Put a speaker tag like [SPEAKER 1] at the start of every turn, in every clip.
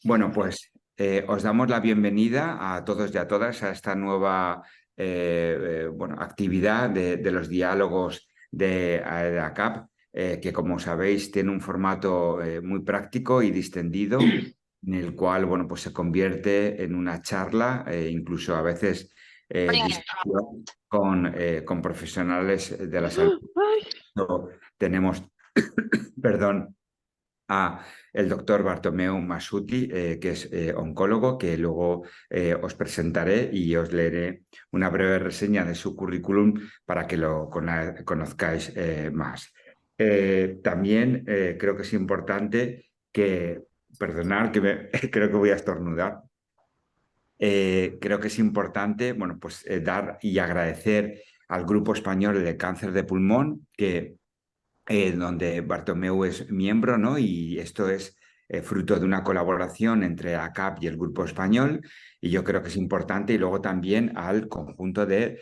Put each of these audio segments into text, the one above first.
[SPEAKER 1] Bueno, pues os damos la bienvenida a todos y a todas a esta nueva actividad de los diálogos de AEDACAP, que como sabéis tiene un formato muy práctico y distendido, en el cual bueno, pues se convierte en una charla, incluso a veces discusión con profesionales de la salud. Tenemos, perdón, a el doctor Bartomeu Masuti, que es oncólogo, que luego os presentaré y os leeré una breve reseña de su currículum para que lo conozcáis más. También creo que es importante que, perdonad, creo que voy a estornudar. Creo que es importante, bueno, pues dar y agradecer al Grupo Español de Cáncer de Pulmón, que donde Bartomeu es miembro, ¿no? Y esto es fruto de una colaboración entre ACAP y el Grupo Español, y yo creo que es importante, y luego también al conjunto de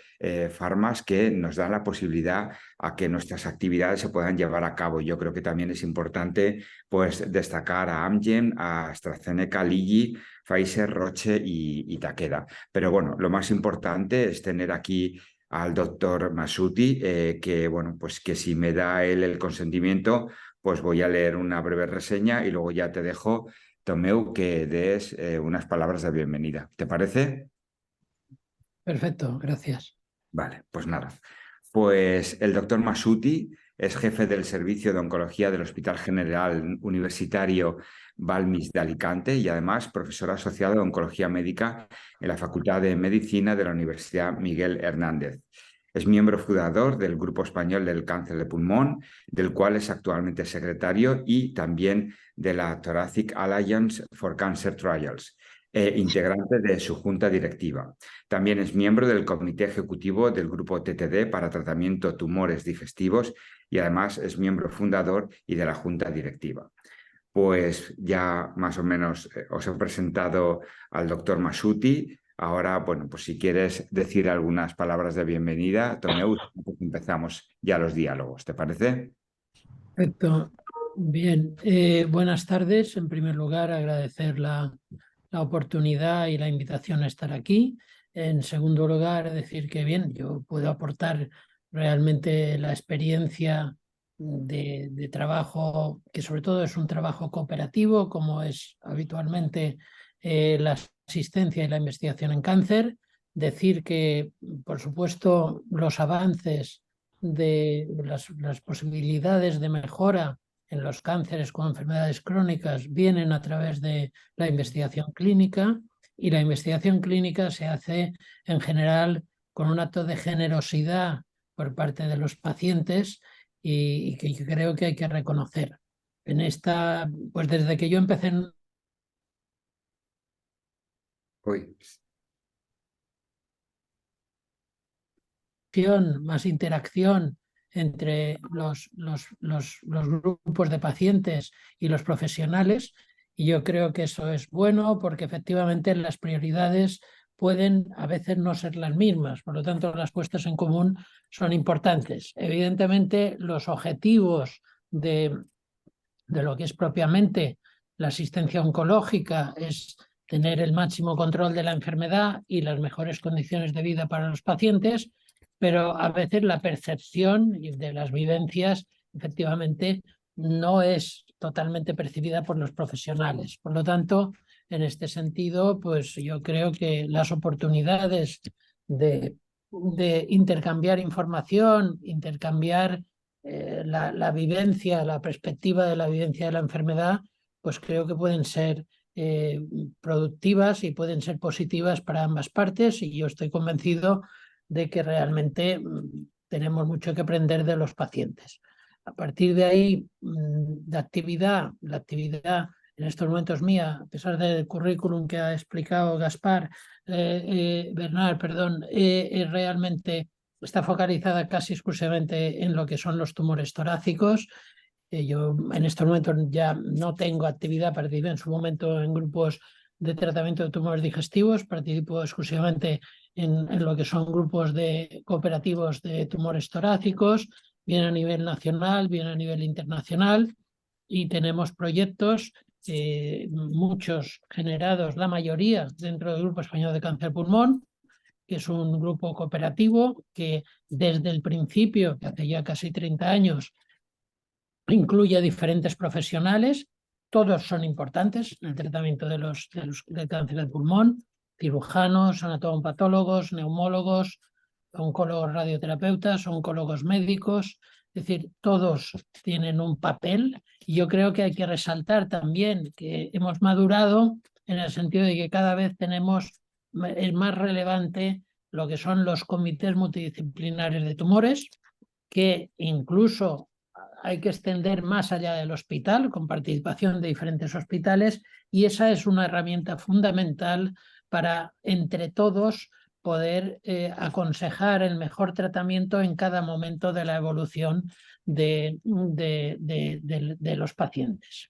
[SPEAKER 1] farmas que nos dan la posibilidad a que nuestras actividades se puedan llevar a cabo. Yo creo que también es importante pues, destacar a Amgen, a AstraZeneca, Lilly, Pfizer, Roche y Takeda. Pero bueno, lo más importante es tener aquí al doctor Masuti, que bueno, pues que si me da él el consentimiento, pues voy a leer una breve reseña y luego ya te dejo, Tomeu, que des unas palabras de bienvenida. ¿Te parece?
[SPEAKER 2] Perfecto, gracias.
[SPEAKER 1] Vale, pues nada. Pues el doctor Masuti es jefe del Servicio de Oncología del Hospital General Universitario Balmis de Alicante y además profesor asociado de Oncología Médica en la Facultad de Medicina de la Universidad Miguel Hernández. Es miembro fundador del Grupo Español del Cáncer de Pulmón, del cual es actualmente secretario, y también de la Thoracic Alliance for Cancer Trials, integrante de su junta directiva. También es miembro del comité ejecutivo del grupo TTD para tratamiento de tumores digestivos y además es miembro fundador y de la junta directiva. Pues ya más o menos os he presentado al doctor Masuti. Ahora, bueno, pues si quieres decir algunas palabras de bienvenida, Tomeu, pues empezamos ya los diálogos, ¿te parece?
[SPEAKER 2] Perfecto. Bien, buenas tardes. En primer lugar, agradecer la oportunidad y la invitación a estar aquí. En segundo lugar, decir que bien, yo puedo aportar realmente la experiencia de trabajo, que sobre todo es un trabajo cooperativo, como es habitualmente la asistencia y la investigación en cáncer. Decir que, por supuesto, los avances de las posibilidades de mejora en los cánceres con enfermedades crónicas vienen a través de la investigación clínica, y la investigación clínica se hace en general con un acto de generosidad por parte de los pacientes y que yo creo que hay que reconocer. En esta, pues desde que yo empecé en
[SPEAKER 1] Uy,
[SPEAKER 2] más interacción entre los grupos de pacientes y los profesionales, y yo creo que eso es bueno porque efectivamente las prioridades pueden a veces no ser las mismas, por lo tanto las puestas en común son importantes. Evidentemente los objetivos de lo que es propiamente la asistencia oncológica es tener el máximo control de la enfermedad y las mejores condiciones de vida para los pacientes, pero a veces la percepción de las vivencias efectivamente no es totalmente percibida por los profesionales. Por lo tanto, en este sentido, pues yo creo que las oportunidades de intercambiar información, intercambiar la vivencia, la perspectiva de la vivencia de la enfermedad, pues creo que pueden ser productivas y pueden ser positivas para ambas partes, y yo estoy convencido de que realmente tenemos mucho que aprender de los pacientes. A partir de ahí, la actividad en estos momentos mía, a pesar del currículum que ha explicado Bernard, perdón, realmente está focalizada casi exclusivamente en lo que son los tumores torácicos. Yo en estos momentos ya no tengo actividad, participé en su momento en grupos de tratamiento de tumores digestivos, participo exclusivamente en lo que son grupos de cooperativos de tumores torácicos, bien a nivel nacional, bien a nivel internacional, y tenemos proyectos muchos generados, la mayoría dentro del Grupo Español de Cáncer de Pulmón, que es un grupo cooperativo que desde el principio, que hace ya casi 30 años, incluye a diferentes profesionales. Todos son importantes en el tratamiento del cáncer de pulmón: cirujanos, anatomopatólogos, neumólogos, oncólogos radioterapeutas, oncólogos médicos. Es decir, todos tienen un papel, y yo creo que hay que resaltar también que hemos madurado en el sentido de que cada vez es más relevante lo que son los comités multidisciplinares de tumores, que incluso hay que extender más allá del hospital, con participación de diferentes hospitales, y esa es una herramienta fundamental para, entre todos, poder aconsejar el mejor tratamiento en cada momento de la evolución de los pacientes.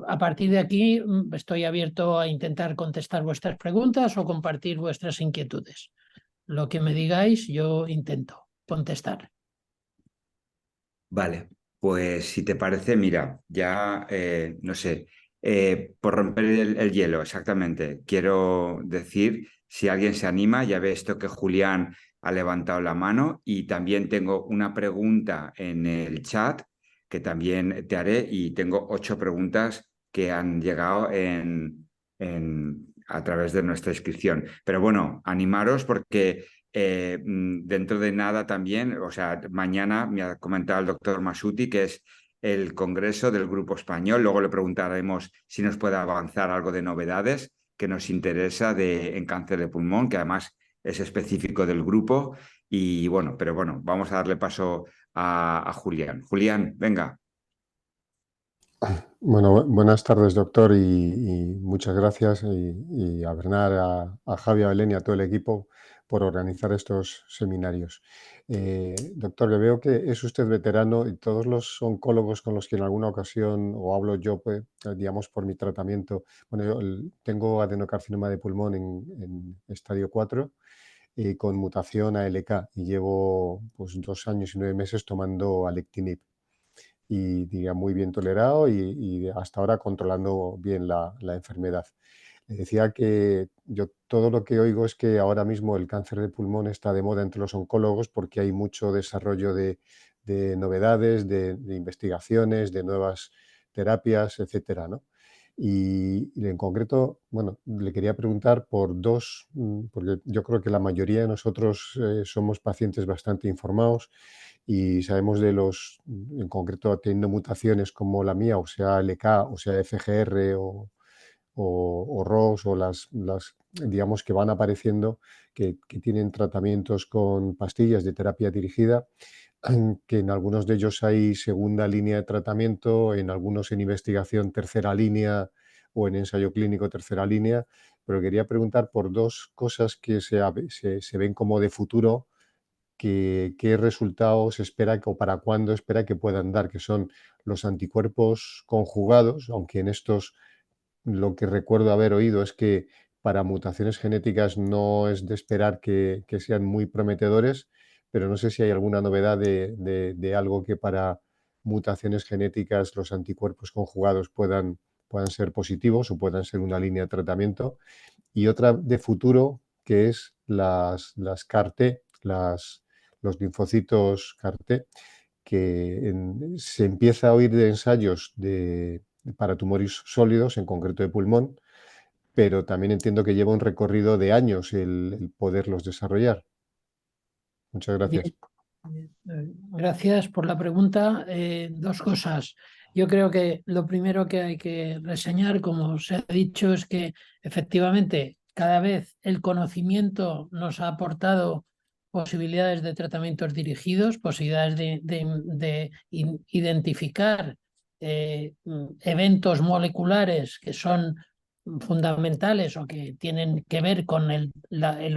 [SPEAKER 2] A partir de aquí estoy abierto a intentar contestar vuestras preguntas o compartir vuestras inquietudes. Lo que me digáis, yo intento contestar.
[SPEAKER 1] Vale, pues si te parece, mira, ya no sé, por romper el hielo, exactamente, quiero decir, si alguien se anima, ya ve esto que Julián ha levantado la mano, y también tengo una pregunta en el chat que también te haré, y tengo 8 preguntas que han llegado a través de nuestra inscripción. Pero bueno, animaros porque dentro de nada también, o sea, mañana me ha comentado el doctor Masuti que es el congreso del Grupo Español. Luego le preguntaremos si nos puede avanzar algo de novedades que nos interesa en cáncer de pulmón, que además es específico del grupo. Y bueno, pero bueno, vamos a darle paso a Julián. Julián, venga.
[SPEAKER 3] Bueno, buenas tardes, doctor, y muchas gracias y a Bernard, a Javi, a Belén y a todo el equipo por organizar estos seminarios. Doctor, le veo que es usted veterano, y todos los oncólogos con los que en alguna ocasión o hablo yo, pues, digamos, por mi tratamiento, bueno, yo tengo adenocarcinoma de pulmón en estadio 4 y con mutación a ALK, y llevo pues 2 años y 9 meses tomando alectinib, y diría muy bien tolerado y hasta ahora controlando bien la enfermedad. Le decía que yo todo lo que oigo es que ahora mismo el cáncer de pulmón está de moda entre los oncólogos porque hay mucho desarrollo de novedades, de investigaciones, de nuevas terapias, etcétera, ¿no? Y en concreto, bueno, le quería preguntar por dos, porque yo creo que la mayoría de nosotros somos pacientes bastante informados y sabemos de en concreto, teniendo mutaciones como la mía, o sea LK, o sea FGR o ROS, o digamos, que van apareciendo, que tienen tratamientos con pastillas de terapia dirigida, que en algunos de ellos hay segunda línea de tratamiento, en algunos en investigación tercera línea o en ensayo clínico tercera línea, pero quería preguntar por dos cosas que se ven como de futuro, qué resultados espera o para cuándo espera que puedan dar, que son los anticuerpos conjugados, aunque en estos lo que recuerdo haber oído es que para mutaciones genéticas no es de esperar que sean muy prometedores, pero no sé si hay alguna novedad de algo que para mutaciones genéticas los anticuerpos conjugados puedan ser positivos o puedan ser una línea de tratamiento. Y otra de futuro, que es las CAR-T, los linfocitos CAR-T, que se empieza a oír de ensayos para tumores sólidos, en concreto de pulmón, pero también entiendo que lleva un recorrido de años el poderlos desarrollar. Muchas gracias.
[SPEAKER 2] Bien. Gracias por la pregunta. Dos cosas. Yo creo que lo primero que hay que reseñar, como se ha dicho, es que efectivamente cada vez el conocimiento nos ha aportado posibilidades de tratamientos dirigidos, posibilidades de identificar eventos moleculares que son fundamentales o que tienen que ver con el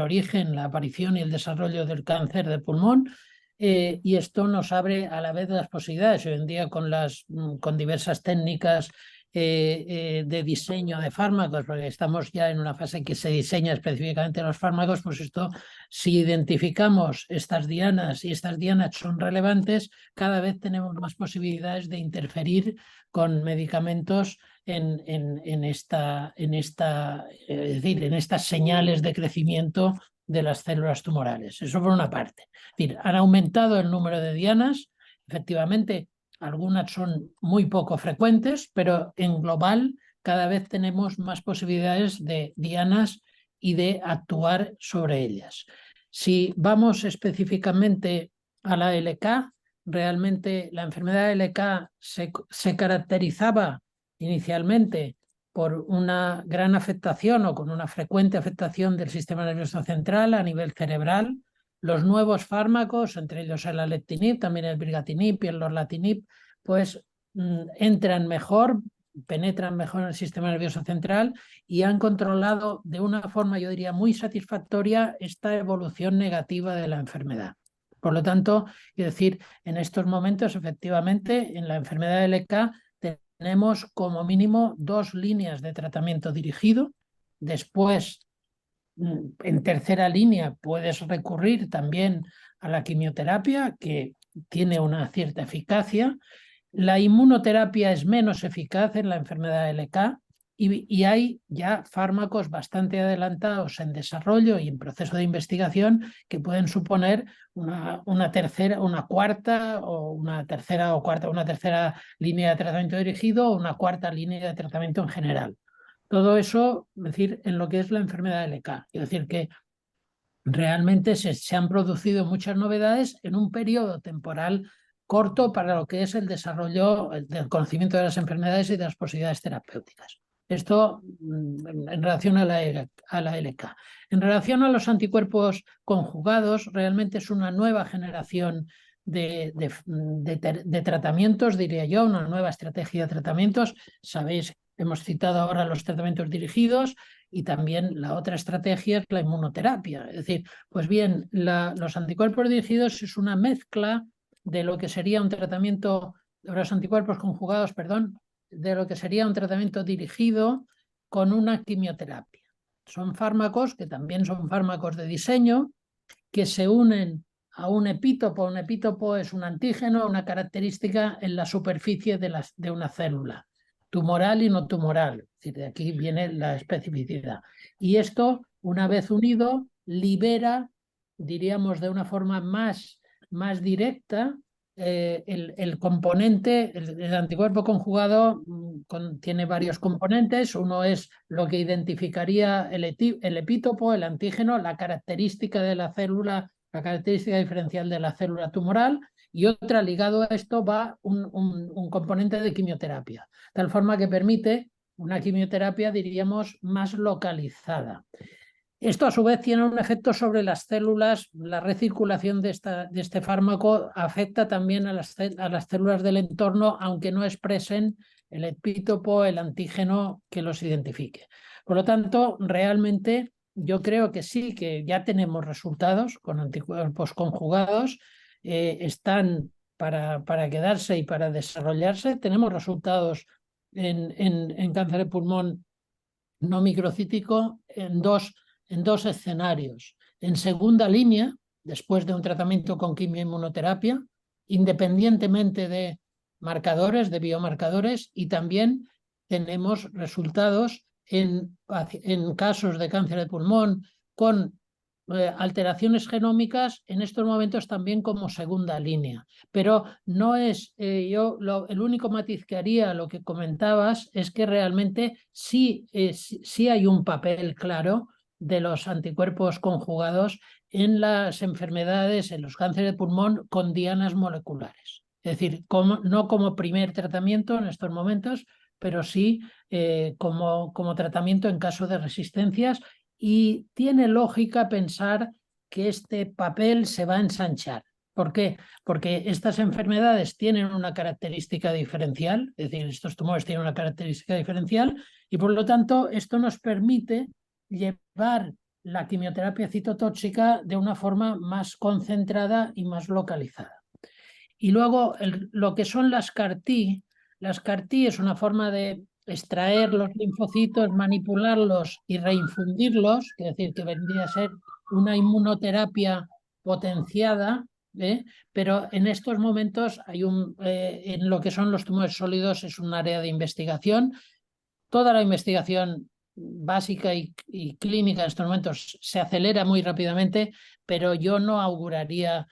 [SPEAKER 2] origen, la aparición y el desarrollo del cáncer de pulmón. Y esto nos abre a la vez las posibilidades. Hoy en día con diversas técnicas de diseño de fármacos, porque estamos ya en una fase que se diseña específicamente los fármacos, pues esto, si identificamos estas dianas y estas dianas son relevantes, cada vez tenemos más posibilidades de interferir con medicamentos en estas señales de crecimiento de las células tumorales. Eso por una parte. Es decir, han aumentado el número de dianas, efectivamente. Algunas son muy poco frecuentes, pero en global cada vez tenemos más posibilidades de dianas y de actuar sobre ellas. Si vamos específicamente a la LK, realmente la enfermedad LK se caracterizaba inicialmente por una gran afectación o con una frecuente afectación del sistema nervioso central a nivel cerebral. Los nuevos fármacos, entre ellos el alectinib, también el brigatinib y el lorlatinib, pues entran mejor, penetran mejor en el sistema nervioso central y han controlado de una forma, yo diría, muy satisfactoria esta evolución negativa de la enfermedad. Por lo tanto, es decir, en estos momentos, efectivamente, en la enfermedad LK tenemos como mínimo 2 líneas de tratamiento dirigido. Después, en tercera línea, puedes recurrir también a la quimioterapia, que tiene una cierta eficacia. La inmunoterapia es menos eficaz en la enfermedad LK y hay ya fármacos bastante adelantados en desarrollo y en proceso de investigación que pueden suponer una tercera línea de tratamiento dirigido o una cuarta línea de tratamiento en general. Todo eso, es decir, en lo que es la enfermedad LK. Es decir, que realmente se han producido muchas novedades en un periodo temporal corto para lo que es el desarrollo del conocimiento de las enfermedades y de las posibilidades terapéuticas. Esto en relación a la LK. En relación a los anticuerpos conjugados, realmente es una nueva generación de tratamientos, diría yo, una nueva estrategia de tratamientos. Sabéis, hemos citado ahora los tratamientos dirigidos y también la otra estrategia es la inmunoterapia. Es decir, pues bien, los anticuerpos dirigidos es una mezcla de lo que sería un tratamiento, los anticuerpos conjugados, perdón, de lo que sería un tratamiento dirigido con una quimioterapia. Son fármacos que también son fármacos de diseño que se unen a un epítopo. Un epítopo es un antígeno, una característica en la superficie de una célula, tumoral y no tumoral. Es decir, de aquí viene la especificidad. Y esto, una vez unido, libera, diríamos de una forma más directa, el componente, el anticuerpo conjugado tiene varios componentes. Uno es lo que identificaría el epítopo, el antígeno, la característica de la célula, la característica diferencial de la célula tumoral, y otra, ligado a esto, va un componente de quimioterapia, de tal forma que permite una quimioterapia, diríamos, más localizada. Esto a su vez tiene un efecto sobre las células. La recirculación de este fármaco afecta también a las células del entorno, aunque no expresen el epítopo, el antígeno que los identifique. Por lo tanto, realmente yo creo que sí, que ya tenemos resultados con anticuerpos conjugados, están para quedarse y para desarrollarse. Tenemos resultados en cáncer de pulmón no microcítico en dos escenarios. En segunda línea, después de un tratamiento con quimioinmunoterapia, independientemente de marcadores, de biomarcadores, y también tenemos resultados en casos de cáncer de pulmón con alteraciones genómicas en estos momentos también como segunda línea. Pero no es, el único matiz que haría lo que comentabas es que realmente sí hay un papel claro de los anticuerpos conjugados en las enfermedades, en los cánceres de pulmón con dianas moleculares. Es decir, no como primer tratamiento en estos momentos, pero sí como tratamiento en caso de resistencias, y tiene lógica pensar que este papel se va a ensanchar. ¿Por qué? Porque estas enfermedades tienen una característica diferencial, es decir, estos tumores tienen una característica diferencial, y por lo tanto esto nos permite llevar la quimioterapia citotóxica de una forma más concentrada y más localizada. Y luego lo que son las CAR-T es una forma de extraer los linfocitos, manipularlos y reinfundirlos, es decir, que vendría a ser una inmunoterapia potenciada, pero en estos momentos hay en lo que son los tumores sólidos es un área de investigación. Toda la investigación básica y clínica en estos momentos se acelera muy rápidamente, pero yo no auguraría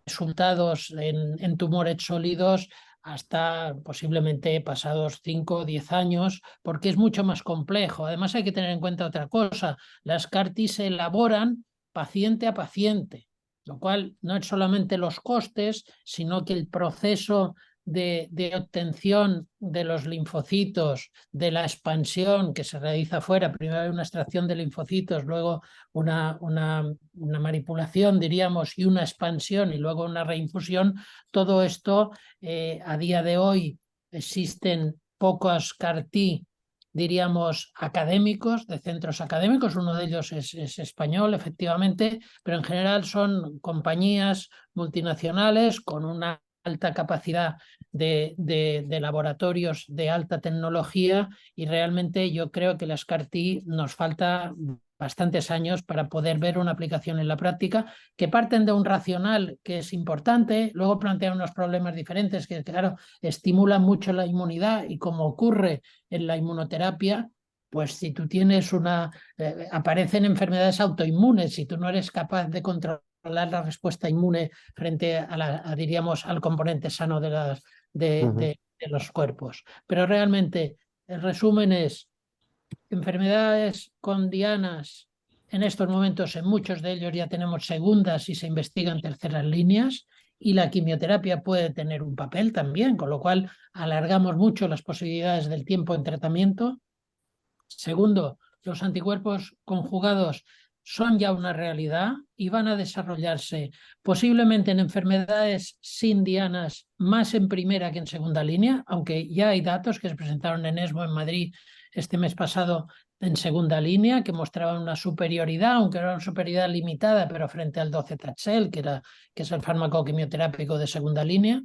[SPEAKER 2] resultados en tumores sólidos hasta posiblemente pasados 5 o 10 años, porque es mucho más complejo. Además hay que tener en cuenta otra cosa, las CAR-T se elaboran paciente a paciente, lo cual no es solamente los costes, sino que el proceso de obtención de los linfocitos, de la expansión que se realiza fuera, primero hay una extracción de linfocitos, luego una manipulación, diríamos, y una expansión y luego una reinfusión, todo esto a día de hoy existen pocos CAR-T, diríamos, académicos, de centros académicos, uno de ellos es español, efectivamente, pero en general son compañías multinacionales con una alta capacidad de laboratorios de alta tecnología y realmente yo creo que las CAR-T nos falta bastantes años para poder ver una aplicación en la práctica, que parten de un racional que es importante, luego plantean unos problemas diferentes que, claro, estimulan mucho la inmunidad y como ocurre en la inmunoterapia, pues si tú tienes aparecen enfermedades autoinmunes, si tú no eres capaz de controlar la respuesta inmune frente diríamos, al componente sano de los cuerpos. Pero realmente, el resumen es enfermedades con dianas. En estos momentos, en muchos de ellos ya tenemos segundas y se investigan terceras líneas y la quimioterapia puede tener un papel también, con lo cual alargamos mucho las posibilidades del tiempo en tratamiento. Segundo, los anticuerpos conjugados son ya una realidad y van a desarrollarse posiblemente en enfermedades sin dianas más en primera que en segunda línea, aunque ya hay datos que se presentaron en ESMO en Madrid este mes pasado en segunda línea que mostraban una superioridad, aunque era una superioridad limitada, pero frente al docetaxel, que es el fármaco quimioterápico de segunda línea.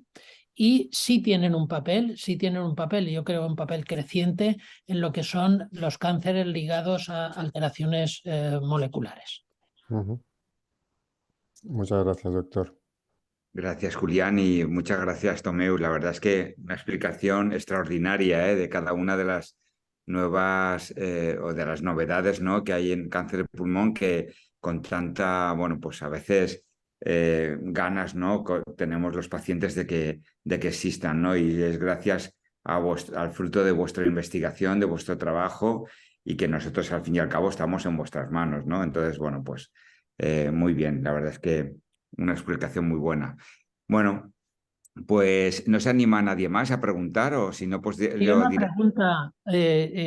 [SPEAKER 2] Y sí tienen un papel, y yo creo un papel creciente en lo que son los cánceres ligados a alteraciones moleculares.
[SPEAKER 3] Muchas gracias, doctor.
[SPEAKER 1] Gracias, Julián, y muchas gracias, Tomeu. La verdad es que una explicación extraordinaria de cada una de las nuevas o de las novedades, ¿no?, que hay en cáncer de pulmón que con tanta, bueno, pues a veces ganas, ¿no?, tenemos los pacientes de que existan, ¿no? Y es gracias al fruto de vuestra investigación, de vuestro trabajo y que nosotros al fin y al cabo estamos en vuestras manos, ¿no? Entonces, bueno, pues muy bien, la verdad es que una explicación muy buena. Bueno, pues no se anima a nadie más a preguntar o si no, pues yo diré.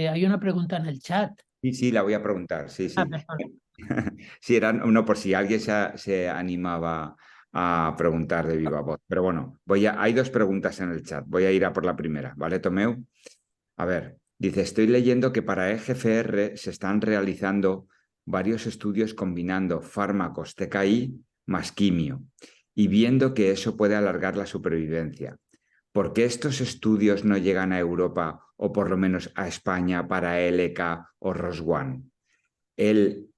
[SPEAKER 2] Hay una pregunta en el chat.
[SPEAKER 1] Sí, la voy a preguntar, sí.
[SPEAKER 2] Perdón.
[SPEAKER 1] Sí, era uno por si alguien se animaba a preguntar de viva voz. Pero bueno, hay dos preguntas en el chat. Voy a ir a por la primera, ¿vale, Tomeu? A ver, dice, estoy leyendo que para EGFR se están realizando varios estudios combinando fármacos TKI más quimio y viendo que eso puede alargar la supervivencia. ¿Por qué estos estudios no llegan a Europa o por lo menos a España para LK o ROS1? El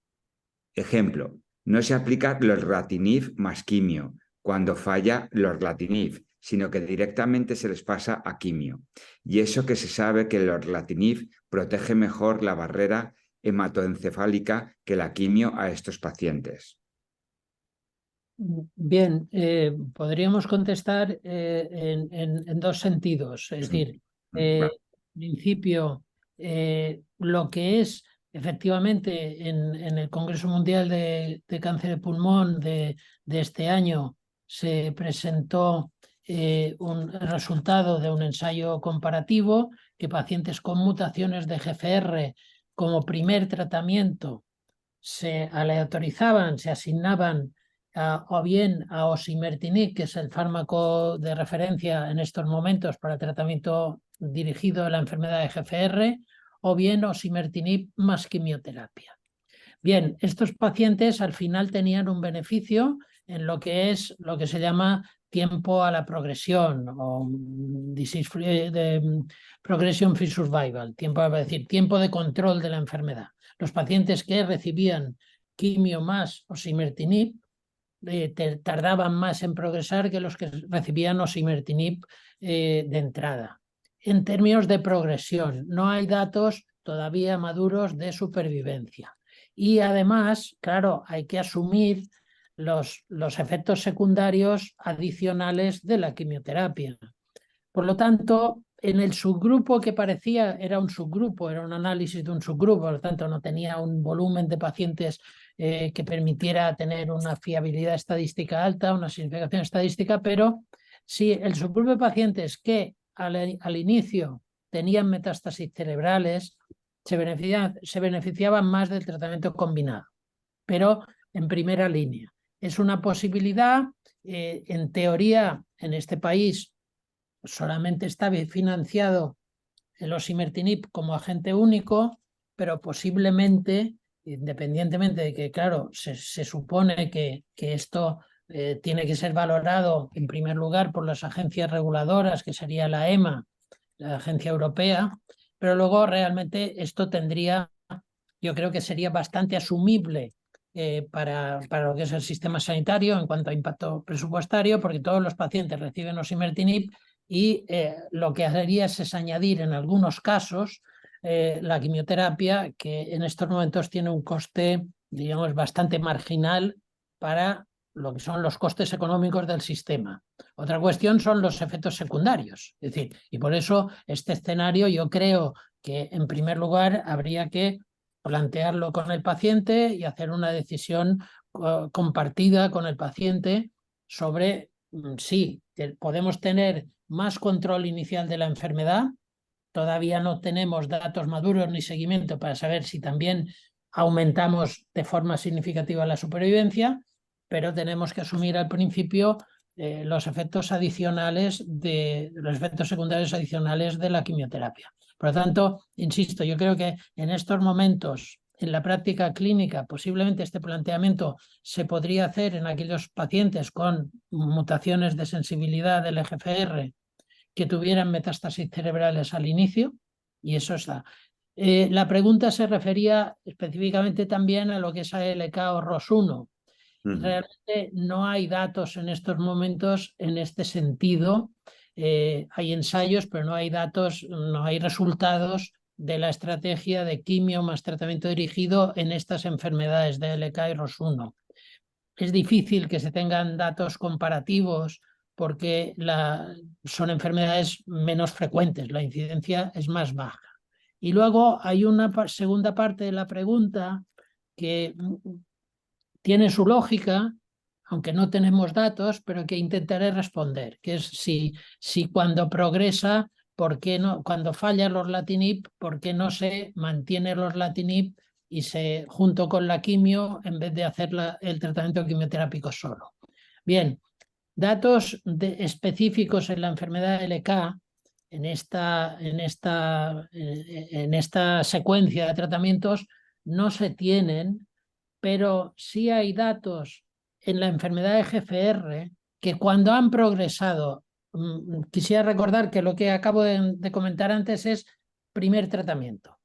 [SPEAKER 1] ejemplo, no se aplica lorlatinib más quimio cuando falla lorlatinib, sino que directamente se les pasa a quimio. Y eso que se sabe que el lorlatinib protege mejor la barrera hematoencefálica que la quimio a estos pacientes.
[SPEAKER 2] Bien, podríamos contestar en dos sentidos. Es decir, en principio, lo que es efectivamente en el Congreso Mundial de Cáncer de Pulmón de este año se presentó un resultado de un ensayo comparativo que pacientes con mutaciones de GFR como primer tratamiento se aleatorizaban, se asignaban o bien a osimertinib, que es el fármaco de referencia en estos momentos para tratamiento dirigido a la enfermedad de GFR, o bien osimertinib más quimioterapia. Bien, estos pacientes al final tenían un beneficio en lo que se llama tiempo a la progresión o progression free survival, es decir, tiempo de control de la enfermedad. Los pacientes que recibían quimio más osimertinib tardaban más en progresar que los que recibían osimertinib de entrada. En términos de progresión, no hay datos todavía maduros de supervivencia. Y además, claro, hay que asumir los efectos secundarios adicionales de la quimioterapia. Por lo tanto, en el subgrupo que parecía, era un subgrupo, era un análisis de un subgrupo, por lo tanto no tenía un volumen de pacientes que permitiera tener una fiabilidad estadística alta, una significación estadística, pero sí, el subgrupo de pacientes que al inicio tenían metástasis cerebrales se beneficiaban más del tratamiento combinado, pero en primera línea. Es una posibilidad, en teoría, en este país solamente está financiado el osimertinib como agente único, pero posiblemente, independientemente de que, claro, se supone que esto tiene que ser valorado en primer lugar por las agencias reguladoras, que sería la EMA, la agencia europea, pero luego realmente esto tendría, yo creo que sería bastante asumible para lo que es el sistema sanitario en cuanto a impacto presupuestario, porque todos los pacientes reciben osimertinib y lo que haría es añadir en algunos casos la quimioterapia, que en estos momentos tiene un coste, digamos, bastante marginal para lo que son los costes económicos del sistema. Otra cuestión son los efectos secundarios. Es decir, y por eso este escenario yo creo que en primer lugar habría que plantearlo con el paciente y hacer una decisión compartida con el paciente sobre si podemos tener más control inicial de la enfermedad. Todavía no tenemos datos maduros ni seguimiento para saber si también aumentamos de forma significativa la supervivencia, pero tenemos que asumir al principio los efectos adicionales los efectos secundarios adicionales de la quimioterapia. Por lo tanto, insisto, yo creo que en estos momentos, en la práctica clínica, posiblemente este planteamiento se podría hacer en aquellos pacientes con mutaciones de sensibilidad del EGFR que tuvieran metástasis cerebrales al inicio, y eso está. La pregunta se refería específicamente también a lo que es ALK o ROS1. Realmente no hay datos en estos momentos en este sentido. Hay ensayos, pero no hay datos, no hay resultados de la estrategia de quimio más tratamiento dirigido en estas enfermedades de ALK y ROS1. Es difícil que se tengan datos comparativos porque son enfermedades menos frecuentes, la incidencia es más baja. Y luego hay una segunda parte de la pregunta que tiene su lógica, aunque no tenemos datos, pero que intentaré responder, que es si cuando progresa, ¿por qué no? Cuando falla los lorlatinib, ¿por qué no se mantiene los lorlatinib y junto con la quimio en vez de hacer el tratamiento quimioterápico solo? Bien, datos específicos en la enfermedad LK, en esta secuencia de tratamientos, no se tienen, pero sí hay datos en la enfermedad EGFR que cuando han progresado, quisiera recordar que lo que acabo de comentar antes es primer tratamiento.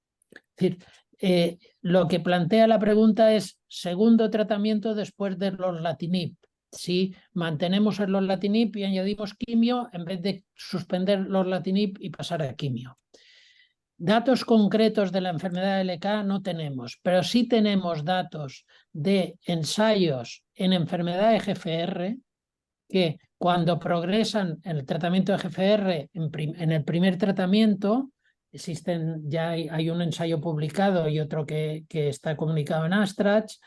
[SPEAKER 2] Es decir, lo que plantea la pregunta es segundo tratamiento después de lorlatinib. Si mantenemos el lorlatinib y añadimos quimio en vez de suspender lorlatinib y pasar a quimio. Datos concretos de la enfermedad LK no tenemos, pero sí tenemos datos de ensayos en enfermedad EGFR que cuando progresan en el tratamiento EGFR, en el primer tratamiento, ya hay un ensayo publicado y otro que está comunicado en Astrax,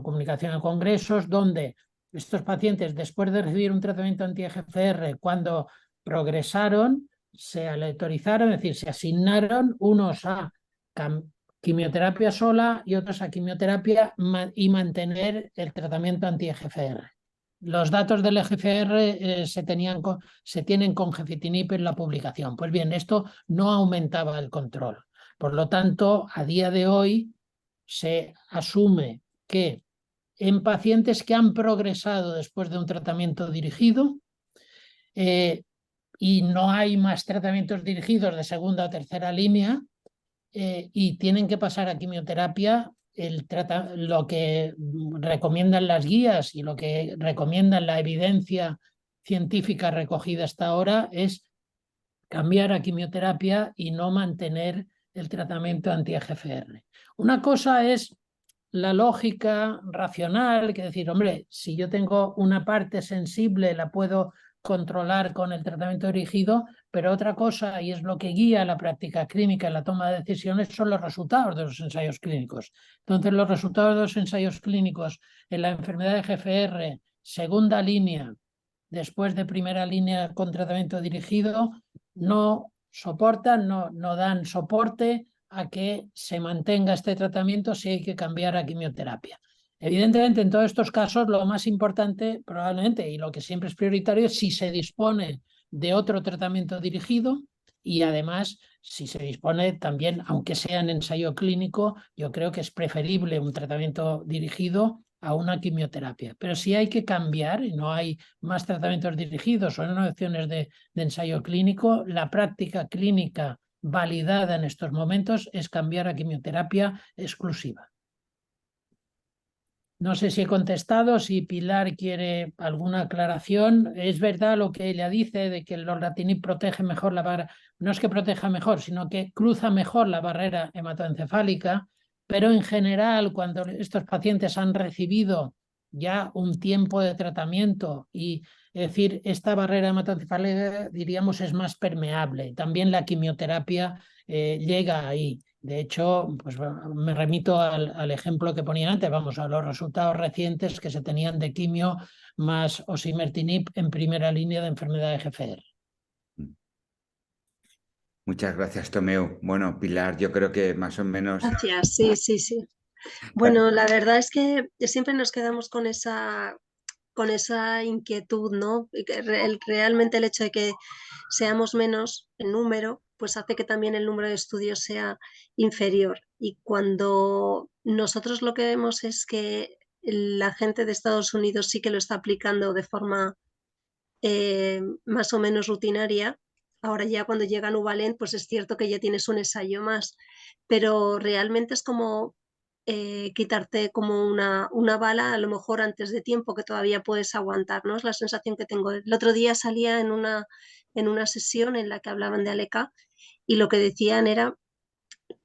[SPEAKER 2] comunicación en congresos, donde estos pacientes, después de recibir un tratamiento anti-EGFR, cuando progresaron, se aleatorizaron, es decir, se asignaron unos a quimioterapia sola y otros a quimioterapia y mantener el tratamiento anti-EGFR. Los datos del EGFR se tienen con gefitinib en la publicación. Pues bien, esto no aumentaba el control. Por lo tanto, a día de hoy se asume que en pacientes que han progresado después de un tratamiento dirigido y no hay más tratamientos dirigidos de segunda o tercera línea y tienen que pasar a quimioterapia. Lo que recomiendan las guías y lo que recomiendan la evidencia científica recogida hasta ahora es cambiar a quimioterapia y no mantener el tratamiento anti-EGFR. Una cosa es la lógica racional, que decir, hombre, si yo tengo una parte sensible la puedo controlar con el tratamiento dirigido, pero otra cosa, y es lo que guía la práctica clínica en la toma de decisiones, son los resultados de los ensayos clínicos. Entonces, los resultados de los ensayos clínicos en la enfermedad de EGFR, segunda línea, después de primera línea con tratamiento dirigido, no soportan, no dan soporte a que se mantenga este tratamiento si hay que cambiar a quimioterapia. Evidentemente, en todos estos casos, lo más importante probablemente y lo que siempre es prioritario es si se dispone de otro tratamiento dirigido y además si se dispone también, aunque sea en ensayo clínico, yo creo que es preferible un tratamiento dirigido a una quimioterapia. Pero si hay que cambiar y no hay más tratamientos dirigidos o no opciones de ensayo clínico, la práctica clínica validada en estos momentos es cambiar a quimioterapia exclusiva. No sé si he contestado, si Pilar quiere alguna aclaración. Es verdad lo que ella dice de que el lorlatinib protege mejor la barrera, no es que proteja mejor, sino que cruza mejor la barrera hematoencefálica, pero en general cuando estos pacientes han recibido ya un tiempo de tratamiento y es decir, esta barrera hematoencefálica diríamos es más permeable. También la quimioterapia llega ahí. De hecho, pues me remito al ejemplo que ponía antes, vamos, a los resultados recientes que se tenían de quimio más osimertinib en primera línea de enfermedad de EGFR.
[SPEAKER 1] Muchas gracias, Tomeu. Bueno, Pilar, yo creo que más o menos...
[SPEAKER 4] Gracias, sí. Bueno, la verdad es que siempre nos quedamos con esa inquietud, ¿no? Realmente el hecho de que seamos menos en número, pues hace que también el número de estudios sea inferior. Y cuando nosotros lo que vemos es que la gente de Estados Unidos sí que lo está aplicando de forma más o menos rutinaria, ahora ya cuando llega Nuvalent, pues es cierto que ya tienes un ensayo más, pero realmente es como quitarte como una bala a lo mejor antes de tiempo que todavía puedes aguantar, ¿no? Es la sensación que tengo. El otro día salía en una sesión en la que hablaban de Aleca y lo que decían era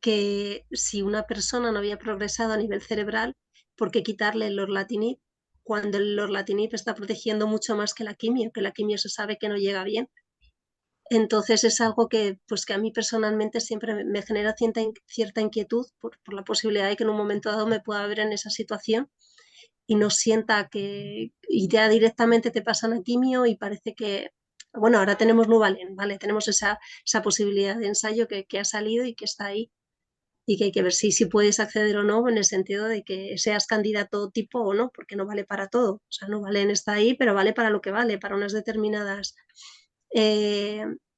[SPEAKER 4] que si una persona no había progresado a nivel cerebral, ¿por qué quitarle el lorlatinib cuando el lorlatinib está protegiendo mucho más que la quimio se sabe que no llega bien? Entonces es algo que, pues que a mí personalmente siempre me genera cierta inquietud por la posibilidad de que en un momento dado me pueda ver en esa situación y no sienta que y ya directamente te pasan a quimio y parece que, bueno, ahora tenemos Nuvalent, ¿vale? Tenemos esa posibilidad de ensayo que ha salido y que está ahí y que hay que ver si puedes acceder o no en el sentido de que seas candidato tipo o no, porque no vale para todo. O sea, Nuvalent está ahí, pero vale para lo que vale, para unas determinadas...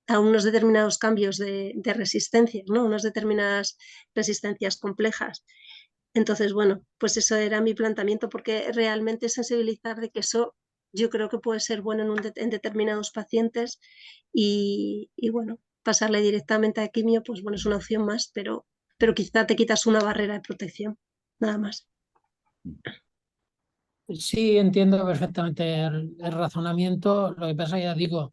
[SPEAKER 4] a unos determinados cambios de resistencias, ¿no? Unas determinadas resistencias complejas. Entonces, bueno, pues eso era mi planteamiento, porque realmente sensibilizar de que eso yo creo que puede ser bueno en determinados pacientes y bueno, pasarle directamente a quimio, pues bueno, es una opción más, pero quizá te quitas una barrera de protección, nada más.
[SPEAKER 2] Sí, entiendo perfectamente el razonamiento. Lo que pasa, ya digo,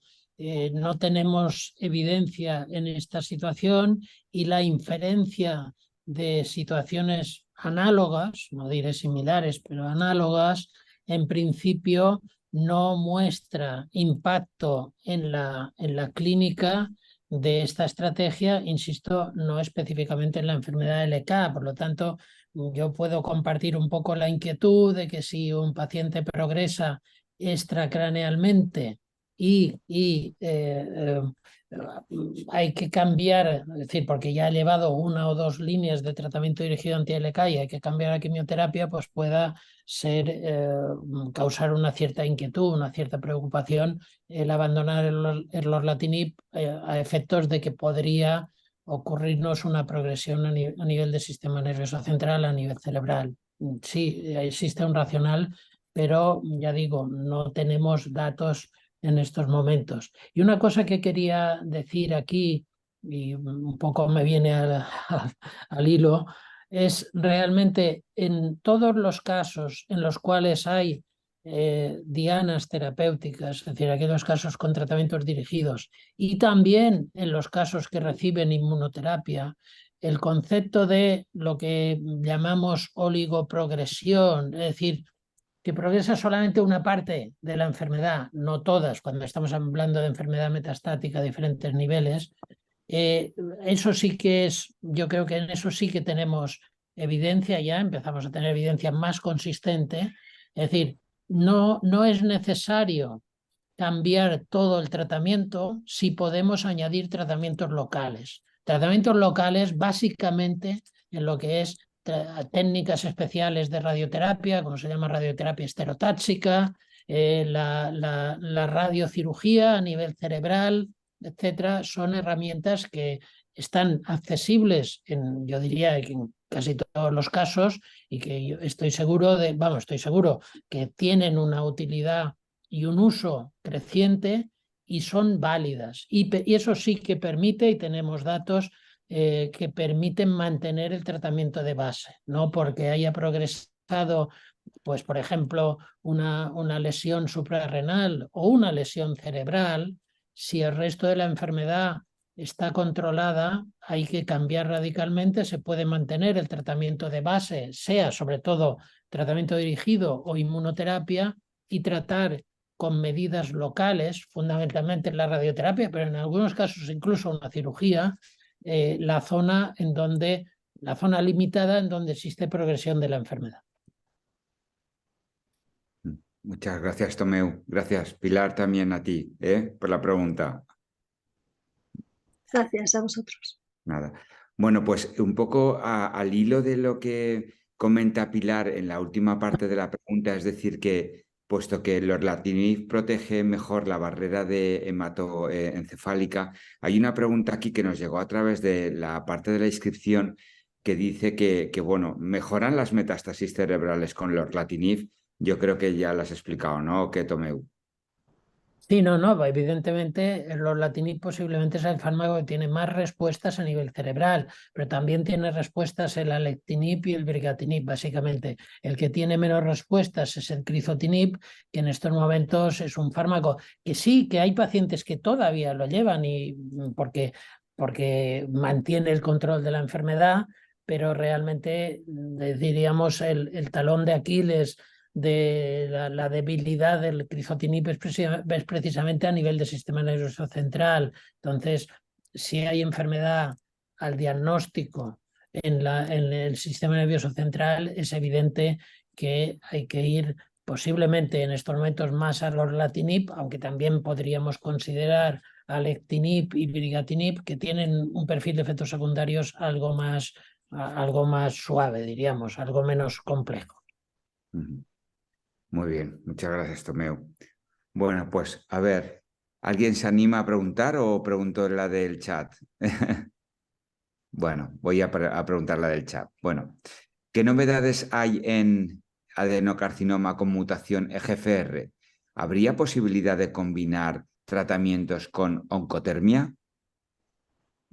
[SPEAKER 2] no tenemos evidencia en esta situación y la inferencia de situaciones análogas, no diré similares, pero análogas, en principio no muestra impacto en la clínica de esta estrategia, insisto, no específicamente en la enfermedad LK, por lo tanto, yo puedo compartir un poco la inquietud de que si un paciente progresa extracranealmente y hay que cambiar, es decir, porque ya ha llevado una o dos líneas de tratamiento dirigido anti-LK y hay que cambiar a quimioterapia, pues pueda causar una cierta inquietud, una cierta preocupación el abandonar el lorlatinib a efectos de que podría ocurrirnos una progresión a nivel del sistema nervioso central, a nivel cerebral. sí, existe un racional, pero ya digo, no tenemos datos en estos momentos. Y una cosa que quería decir aquí, y un poco me viene al hilo, es realmente en todos los casos en los cuales hay dianas terapéuticas, es decir, aquellos casos con tratamientos dirigidos, y también en los casos que reciben inmunoterapia, el concepto de lo que llamamos oligoprogresión, es decir, que progresa solamente una parte de la enfermedad, no todas, cuando estamos hablando de enfermedad metastática a diferentes niveles, eso sí que es, yo creo que en eso sí que tenemos evidencia ya, empezamos a tener evidencia más consistente, es decir, no es necesario cambiar todo el tratamiento si podemos añadir tratamientos locales. Tratamientos locales básicamente en lo que es técnicas especiales de radioterapia, como se llama radioterapia esterotáxica, la radiocirugía a nivel cerebral, etcétera, son herramientas que están accesibles en, yo diría, en casi todos los casos y que yo estoy seguro estoy seguro que tienen una utilidad y un uso creciente y son válidas. Y eso sí que permite, y tenemos datos que permiten mantener el tratamiento de base, no porque haya progresado, pues por ejemplo, una lesión suprarrenal o una lesión cerebral, si el resto de la enfermedad está controlada, hay que cambiar radicalmente, se puede mantener el tratamiento de base, sea sobre todo tratamiento dirigido o inmunoterapia, y tratar con medidas locales, fundamentalmente la radioterapia, pero en algunos casos incluso una cirugía, la zona limitada en donde existe progresión de la enfermedad.
[SPEAKER 1] Muchas gracias, Tomeu. Gracias, Pilar, también a ti, por la pregunta.
[SPEAKER 4] Gracias a vosotros.
[SPEAKER 1] Nada. Bueno, pues un poco al hilo de lo que comenta Pilar en la última parte de la pregunta, es decir, que puesto que el lorlatinib protege mejor la barrera de hematoencefálica, hay una pregunta aquí que nos llegó a través de la parte de la inscripción que dice bueno, ¿mejoran las metástasis cerebrales con lorlatinib? Yo creo que ya las has explicado, ¿no? ¿Qué, Tomeu?
[SPEAKER 2] Sí, no, evidentemente el lorlatinib posiblemente es el fármaco que tiene más respuestas a nivel cerebral, pero también tiene respuestas el alectinib y el brigatinib, básicamente. El que tiene menos respuestas es el crizotinib, que en estos momentos es un fármaco que sí, que hay pacientes que todavía lo llevan y porque mantiene el control de la enfermedad, pero realmente diríamos el talón de Aquiles de la debilidad del crizotinib es precisamente a nivel del sistema nervioso central. Entonces, si hay enfermedad al diagnóstico en el sistema nervioso central, es evidente que hay que ir posiblemente en estos momentos más a lorlatinib, aunque también podríamos considerar alectinib y brigatinib, que tienen un perfil de efectos secundarios algo más suave, diríamos, algo menos complejo.
[SPEAKER 1] Muy bien, muchas gracias, Tomeu. Bueno, pues a ver, ¿alguien se anima a preguntar o pregunto la del chat? Bueno, voy a preguntar la del chat. Bueno, ¿qué novedades hay en adenocarcinoma con mutación EGFR? ¿Habría posibilidad de combinar tratamientos con oncotermia?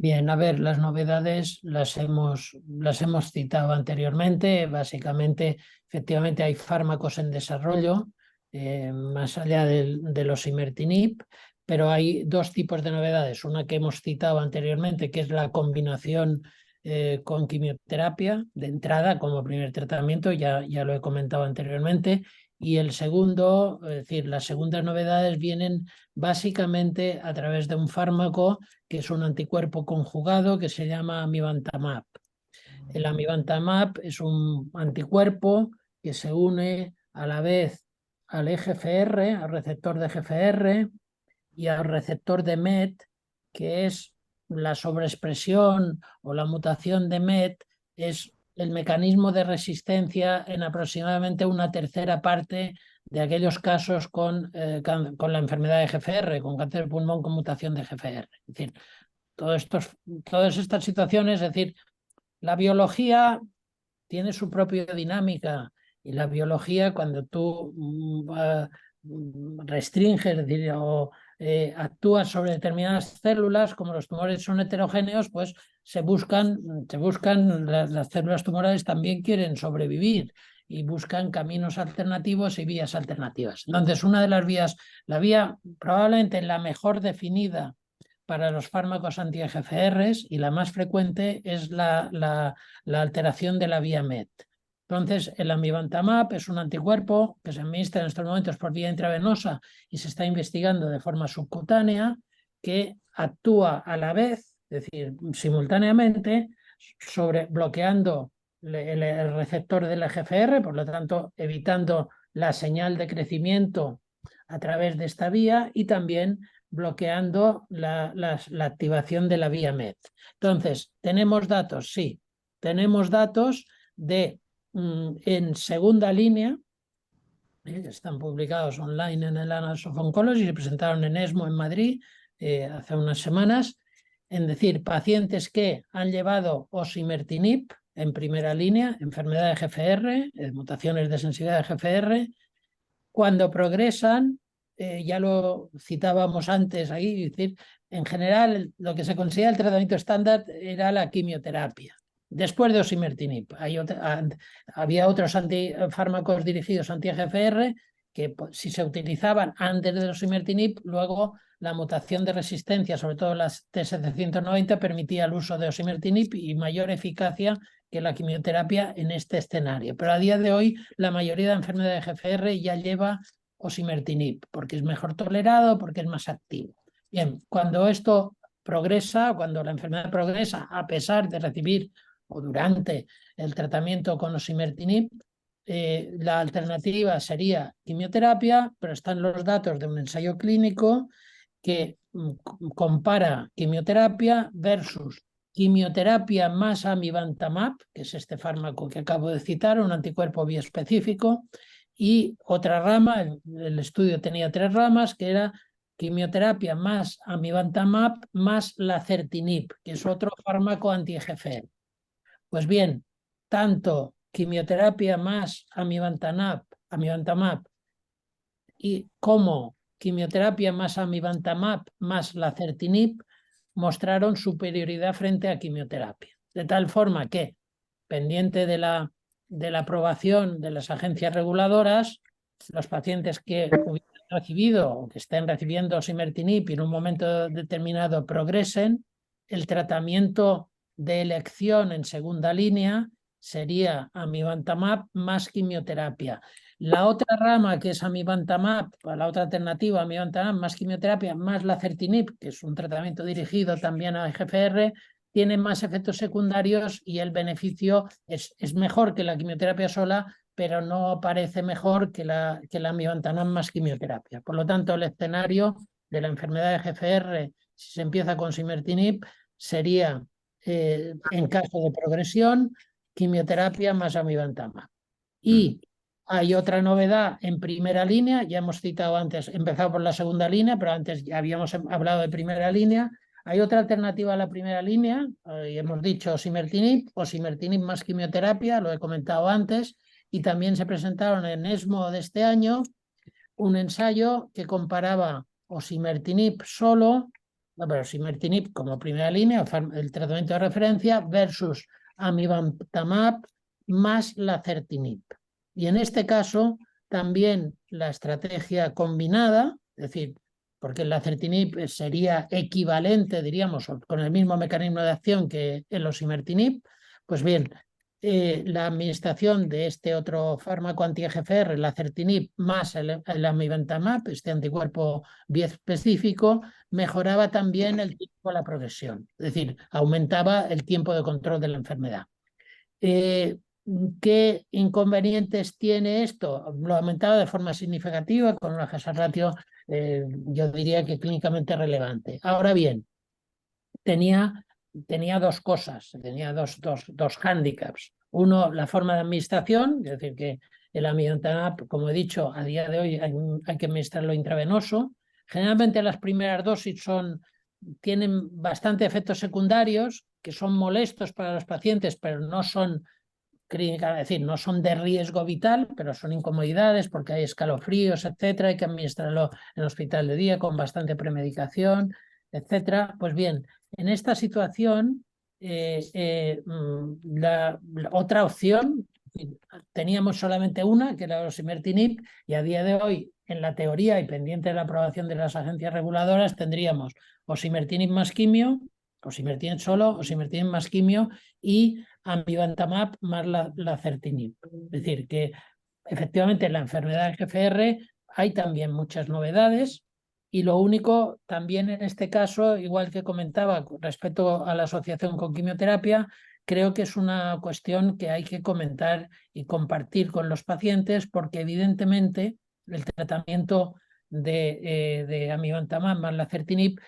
[SPEAKER 2] Bien, a ver, las novedades las hemos citado anteriormente. Básicamente, efectivamente, hay fármacos en desarrollo, más allá de los osimertinib, pero hay dos tipos de novedades. Una que hemos citado anteriormente, que es la combinación con quimioterapia de entrada como primer tratamiento, ya lo he comentado anteriormente. Y el segundo, es decir, las segundas novedades vienen básicamente a través de un fármaco que es un anticuerpo conjugado que se llama amivantamab. El amivantamab es un anticuerpo que se une a la vez al EGFR, al receptor de EGFR y al receptor de MET, que es la sobreexpresión o la mutación de MET, es el mecanismo de resistencia en aproximadamente una tercera parte de aquellos casos con la enfermedad de EGFR, con cáncer de pulmón con mutación de EGFR. Es decir, todas estas situaciones, es decir, la biología tiene su propia dinámica y la biología, cuando tú restringes, es decir, o actúas sobre determinadas células, como los tumores son heterogéneos, pues las células tumorales también quieren sobrevivir y buscan caminos alternativos y vías alternativas. Entonces, una de las vías, la vía probablemente la mejor definida para los fármacos anti-EGFRs y la más frecuente es la alteración de la vía MET. Entonces, el amivantamab es un anticuerpo que se administra en estos momentos por vía intravenosa y se está investigando de forma subcutánea, que actúa a la vez, es decir, simultáneamente, bloqueando el receptor del EGFR, por lo tanto, evitando la señal de crecimiento a través de esta vía y también bloqueando la activación de la vía MET. Entonces, ¿tenemos datos? Sí, tenemos datos en segunda línea, están publicados online en el Annals of Oncology, se presentaron en ESMO en Madrid hace unas semanas, en decir, pacientes que han llevado osimertinib en primera línea, enfermedad de EGFR, mutaciones de sensibilidad de EGFR, cuando progresan, ya lo citábamos antes ahí, es decir, en general lo que se considera el tratamiento estándar era la quimioterapia. Después de osimertinib, había otros fármacos dirigidos anti-EGFR que si se utilizaban antes de osimertinib, luego la mutación de resistencia, sobre todo las T790, permitía el uso de osimertinib y mayor eficacia que la quimioterapia en este escenario. Pero a día de hoy la mayoría de enfermedades de EGFR ya lleva osimertinib, porque es mejor tolerado, porque es más activo. Bien, cuando esto progresa, cuando la enfermedad progresa, a pesar de recibir o durante el tratamiento con osimertinib, la alternativa sería quimioterapia, pero están los datos de un ensayo clínico que compara quimioterapia versus quimioterapia más amivantamab, que es este fármaco que acabo de citar, un anticuerpo biespecífico, y otra rama, el estudio tenía 3 ramas, que era quimioterapia más amivantamab más lazertinib, que es otro fármaco anti-EGFR. Pues bien, tanto quimioterapia más amivantamab y como quimioterapia más amivantamab más lazertinib mostraron superioridad frente a quimioterapia. De tal forma que, pendiente de la aprobación de las agencias reguladoras, los pacientes que hubieran recibido o que estén recibiendo osimertinib y en un momento determinado progresen, el tratamiento de elección en segunda línea sería amivantamab más quimioterapia. La otra rama, que es amivantamab, la otra alternativa, amivantamab más quimioterapia más lazertinib, que es un tratamiento dirigido también a EGFR, tiene más efectos secundarios y el beneficio es mejor que la quimioterapia sola, pero no parece mejor que la amivantamab más quimioterapia. Por lo tanto, el escenario de la enfermedad de EGFR, si se empieza con osimertinib, sería, en caso de progresión, quimioterapia más amivantamab. Y hay otra novedad en primera línea, ya hemos citado antes, empezado por la segunda línea, pero antes ya habíamos hablado de primera línea. Hay otra alternativa a la primera línea, y hemos dicho osimertinib más quimioterapia, lo he comentado antes, y también se presentaron en ESMO de este año un ensayo que comparaba osimertinib solo, pero osimertinib como primera línea, el tratamiento de referencia, versus amivantamab más lazertinib. Y en este caso también la estrategia combinada, es decir, porque el lazertinib sería equivalente, diríamos, con el mismo mecanismo de acción que el osimertinib, pues bien, la administración de este otro fármaco anti-EGFR, el lazertinib, más el amivantamab, este anticuerpo biespecífico, mejoraba también el tiempo a la progresión, es decir, aumentaba el tiempo de control de la enfermedad. ¿Qué inconvenientes tiene esto? Lo ha aumentado de forma significativa con una hazard ratio, yo diría que clínicamente relevante. Ahora bien, tenía 2 cosas, tenía dos hándicaps. Uno, la forma de administración, es decir, que el amivantamab, como he dicho, a día de hoy hay que administrarlo intravenoso. Generalmente las primeras dosis tienen bastante efectos secundarios que son molestos para los pacientes, pero no son clínica, es decir, no son de riesgo vital, pero son incomodidades porque hay escalofríos, etcétera, hay que administrarlo en el hospital de día con bastante premedicación, etcétera. Pues bien, en esta situación, la otra opción, teníamos solamente una, que era el osimertinib, y a día de hoy, en la teoría y pendiente de la aprobación de las agencias reguladoras, tendríamos osimertinib más quimio, osimertinib solo, osimertinib más quimio y amivantamab más lazertinib. Es decir, que efectivamente en la enfermedad del GFR hay también muchas novedades y lo único también en este caso, igual que comentaba respecto a la asociación con quimioterapia, creo que es una cuestión que hay que comentar y compartir con los pacientes porque evidentemente el tratamiento de amivantamab más lazertinib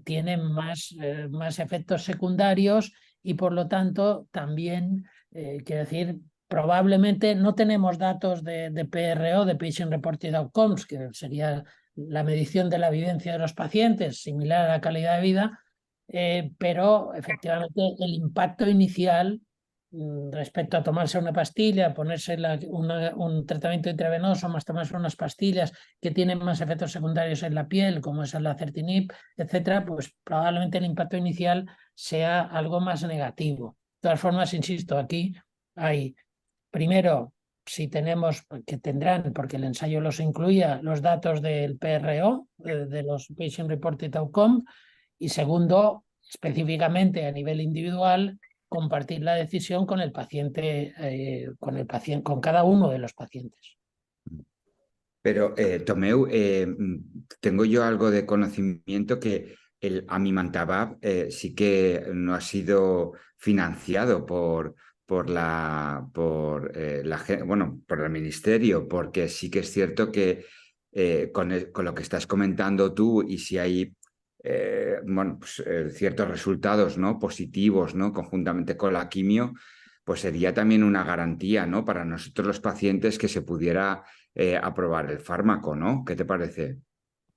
[SPEAKER 2] tiene más efectos secundarios y por lo tanto también, quiero decir, probablemente no tenemos datos de PRO, de Patient Reported Outcomes, que sería la medición de la vivencia de los pacientes, similar a la calidad de vida, pero efectivamente el impacto inicial respecto a tomarse una pastilla, ponerse un tratamiento intravenoso, más tomarse unas pastillas que tienen más efectos secundarios en la piel, como es el lazertinib, etcétera, pues probablemente el impacto inicial sea algo más negativo. De todas formas, insisto, aquí hay, primero, si tenemos, que tendrán, porque el ensayo los incluía, los datos del PRO, de los Patient Reported Outcome, y segundo, específicamente a nivel individual, compartir la decisión con el paciente, con cada uno de los pacientes.
[SPEAKER 1] Pero, Tomeu, tengo yo algo de conocimiento que el amivantamab sí que no ha sido financiado por el ministerio, porque sí que es cierto que con lo que estás comentando tú y si hay ciertos resultados, ¿no?, positivos, ¿no?, conjuntamente con la quimio, pues sería también una garantía, ¿no?, para nosotros los pacientes que se pudiera aprobar el fármaco, ¿no? ¿Qué te parece?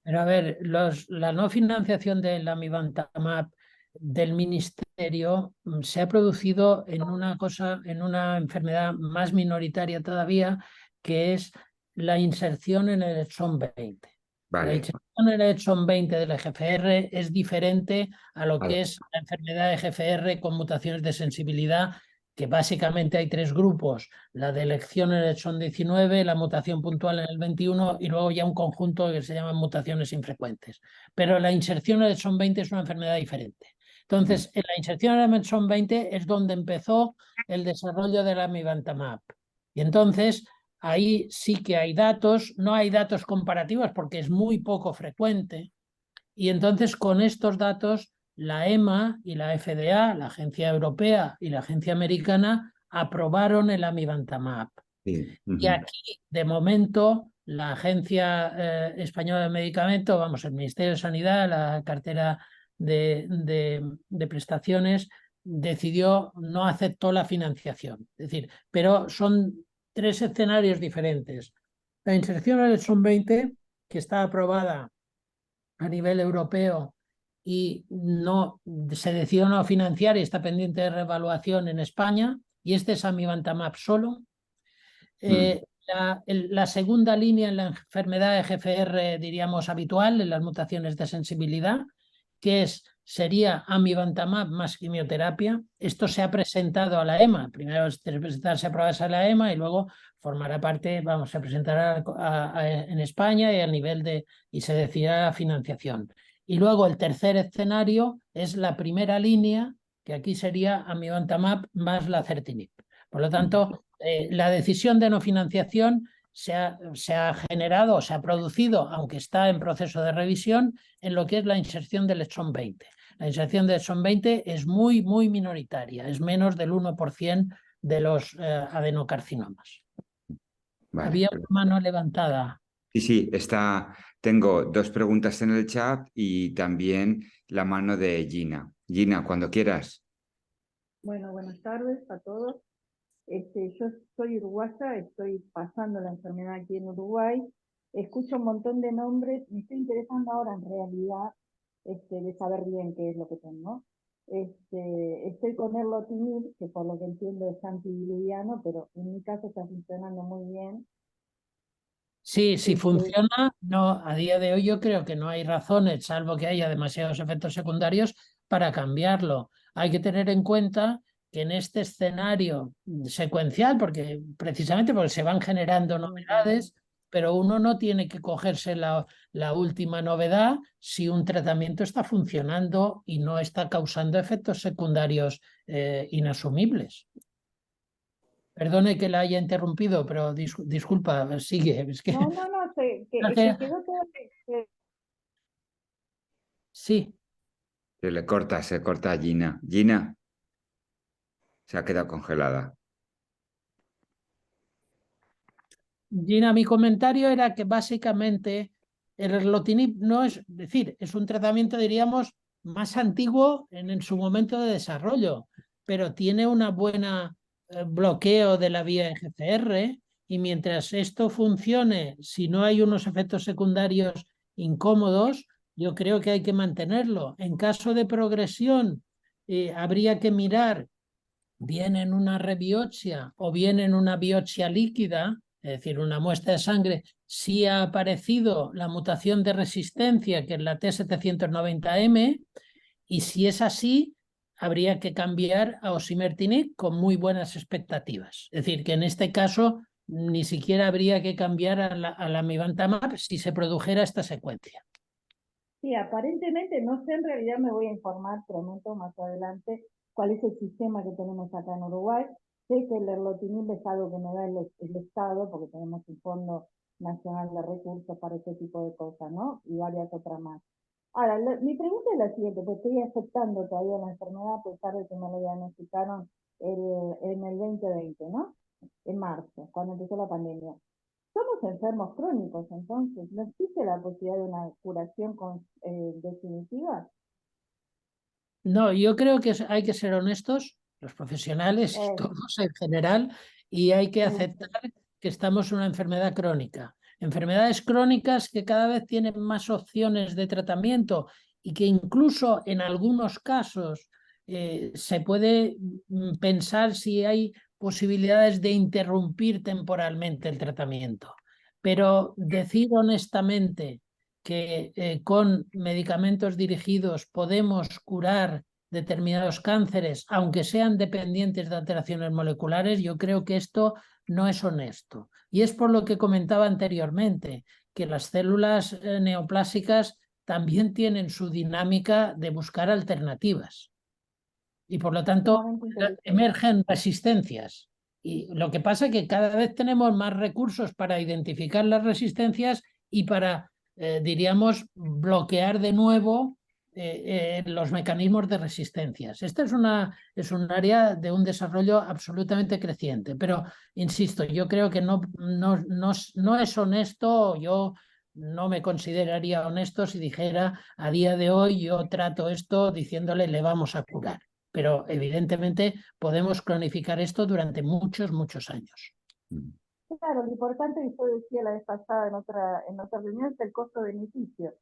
[SPEAKER 2] Pero a ver, la no financiación del amivantamab del ministerio se ha producido en en una enfermedad más minoritaria todavía, que es la inserción en el exón 20. La
[SPEAKER 1] Vale,
[SPEAKER 2] inserción en el exón 20 del EGFR es diferente a lo
[SPEAKER 1] vale.
[SPEAKER 2] que es la enfermedad de EGFR con mutaciones de sensibilidad, que básicamente hay tres grupos: la de elección en el exón 19, la mutación puntual en el 21 y luego ya un conjunto que se llaman mutaciones infrecuentes. Pero la inserción en el exón 20 es una enfermedad diferente. Entonces, en la inserción en el exón 20 es donde empezó el desarrollo del amivantamab. Y entonces, ahí sí que hay datos, no hay datos comparativos porque es muy poco frecuente. Y entonces, con estos datos, la EMA y la FDA, la Agencia Europea y la Agencia Americana, aprobaron el amivantamab.
[SPEAKER 1] Sí.
[SPEAKER 2] Y aquí, de momento, la Agencia Española de Medicamentos, vamos, el Ministerio de Sanidad, la cartera de prestaciones, decidió, no aceptó la financiación. Es decir, pero son tres escenarios diferentes. La inserción al exón 20, que está aprobada a nivel europeo y no se decidió no financiar y está pendiente de reevaluación en España, y este es amivantamab solo. La segunda línea en la enfermedad de GFR, diríamos, habitual, en las mutaciones de sensibilidad, que sería amivantamab más quimioterapia. Esto se ha presentado a la EMA. Primero presentarse a pruebas a la EMA y luego formará parte, vamos, se presentará en España y a nivel y se decidirá la financiación. Y luego el tercer escenario es la primera línea, que aquí sería amivantamab más lazertinib. Por lo tanto, la decisión de no financiación se ha generado, se ha producido, aunque está en proceso de revisión, en lo que es la inserción del exón 20. La inserción del exón 20 es muy, muy minoritaria, es menos del 1% de los adenocarcinomas.
[SPEAKER 1] Vale.
[SPEAKER 2] Había una mano levantada.
[SPEAKER 1] Sí, sí, tengo dos preguntas en el chat y también la mano de Gina. Gina, cuando quieras.
[SPEAKER 5] Bueno, buenas tardes a todos. Yo soy uruguaya, estoy pasando la enfermedad aquí en Uruguay. Escucho un montón de nombres, me estoy interesando ahora en realidad de saber bien qué es lo que tengo. Estoy con erlotinib, que por lo que entiendo es antidiluviano, pero en mi caso está funcionando muy bien.
[SPEAKER 2] Sí, si funciona, no, a día de hoy yo creo que no hay razones, salvo que haya demasiados efectos secundarios, para cambiarlo. Hay que tener en cuenta que en este escenario secuencial, porque precisamente porque se van generando novedades, pero uno no tiene que cogerse la última novedad si un tratamiento está funcionando y no está causando efectos secundarios inasumibles. Perdone que la haya interrumpido, pero disculpa, sigue. Es que...
[SPEAKER 5] No, se quedó todo...
[SPEAKER 1] Se
[SPEAKER 2] Sí,
[SPEAKER 1] corta a Gina. Gina se ha quedado congelada.
[SPEAKER 2] Gina, mi comentario era que básicamente el erlotinib no es decir, es un tratamiento, diríamos, más antiguo en su momento de desarrollo, pero tiene una buena bloqueo de la vía EGFR y mientras esto funcione, si no hay unos efectos secundarios incómodos, yo creo que hay que mantenerlo. En caso de progresión, habría que mirar bien en una rebiopsia o bien en una biopsia líquida, es decir, una muestra de sangre, si ha aparecido la mutación de resistencia, que es la T790M, y si es así, habría que cambiar a osimertinib con muy buenas expectativas. Es decir, que en este caso ni siquiera habría que cambiar a la amivantamab si se produjera esta secuencia.
[SPEAKER 5] Sí, aparentemente, no sé, en realidad me voy a informar, prometo, más adelante, cuál es el sistema que tenemos acá en Uruguay. Sé que el erlotinib es algo que me da el Estado, porque tenemos un Fondo Nacional de Recursos para ese tipo de cosas, ¿no? Y varias otras más. Ahora, mi pregunta es la siguiente, porque estoy aceptando todavía la enfermedad a pesar de que me lo diagnosticaron en el 2020, ¿no? En marzo, cuando empezó la pandemia. Somos enfermos crónicos, entonces, ¿no existe la posibilidad de una curación definitiva?
[SPEAKER 2] No, yo creo que hay que ser honestos, los profesionales y todos en general, y hay que aceptar que estamos en una enfermedad crónica. Enfermedades crónicas que cada vez tienen más opciones de tratamiento y que incluso en algunos casos se puede pensar si hay posibilidades de interrumpir temporalmente el tratamiento. Pero decir honestamente que con medicamentos dirigidos podemos curar determinados cánceres, aunque sean dependientes de alteraciones moleculares, yo creo que esto no es honesto. Y es por lo que comentaba anteriormente, que las células neoplásicas también tienen su dinámica de buscar alternativas. Y por lo tanto emergen resistencias. Y lo que pasa es que cada vez tenemos más recursos para identificar las resistencias y para diríamos, bloquear de nuevo los mecanismos de resistencias. Esta es un área de un desarrollo absolutamente creciente, pero insisto, yo creo que no es honesto, yo no me consideraría honesto si dijera a día de hoy yo trato esto diciéndole le vamos a curar, pero evidentemente podemos cronificar esto durante muchos, muchos años.
[SPEAKER 5] Claro, lo importante, y yo decía la vez pasada en otra reunión, es el costo-beneficio.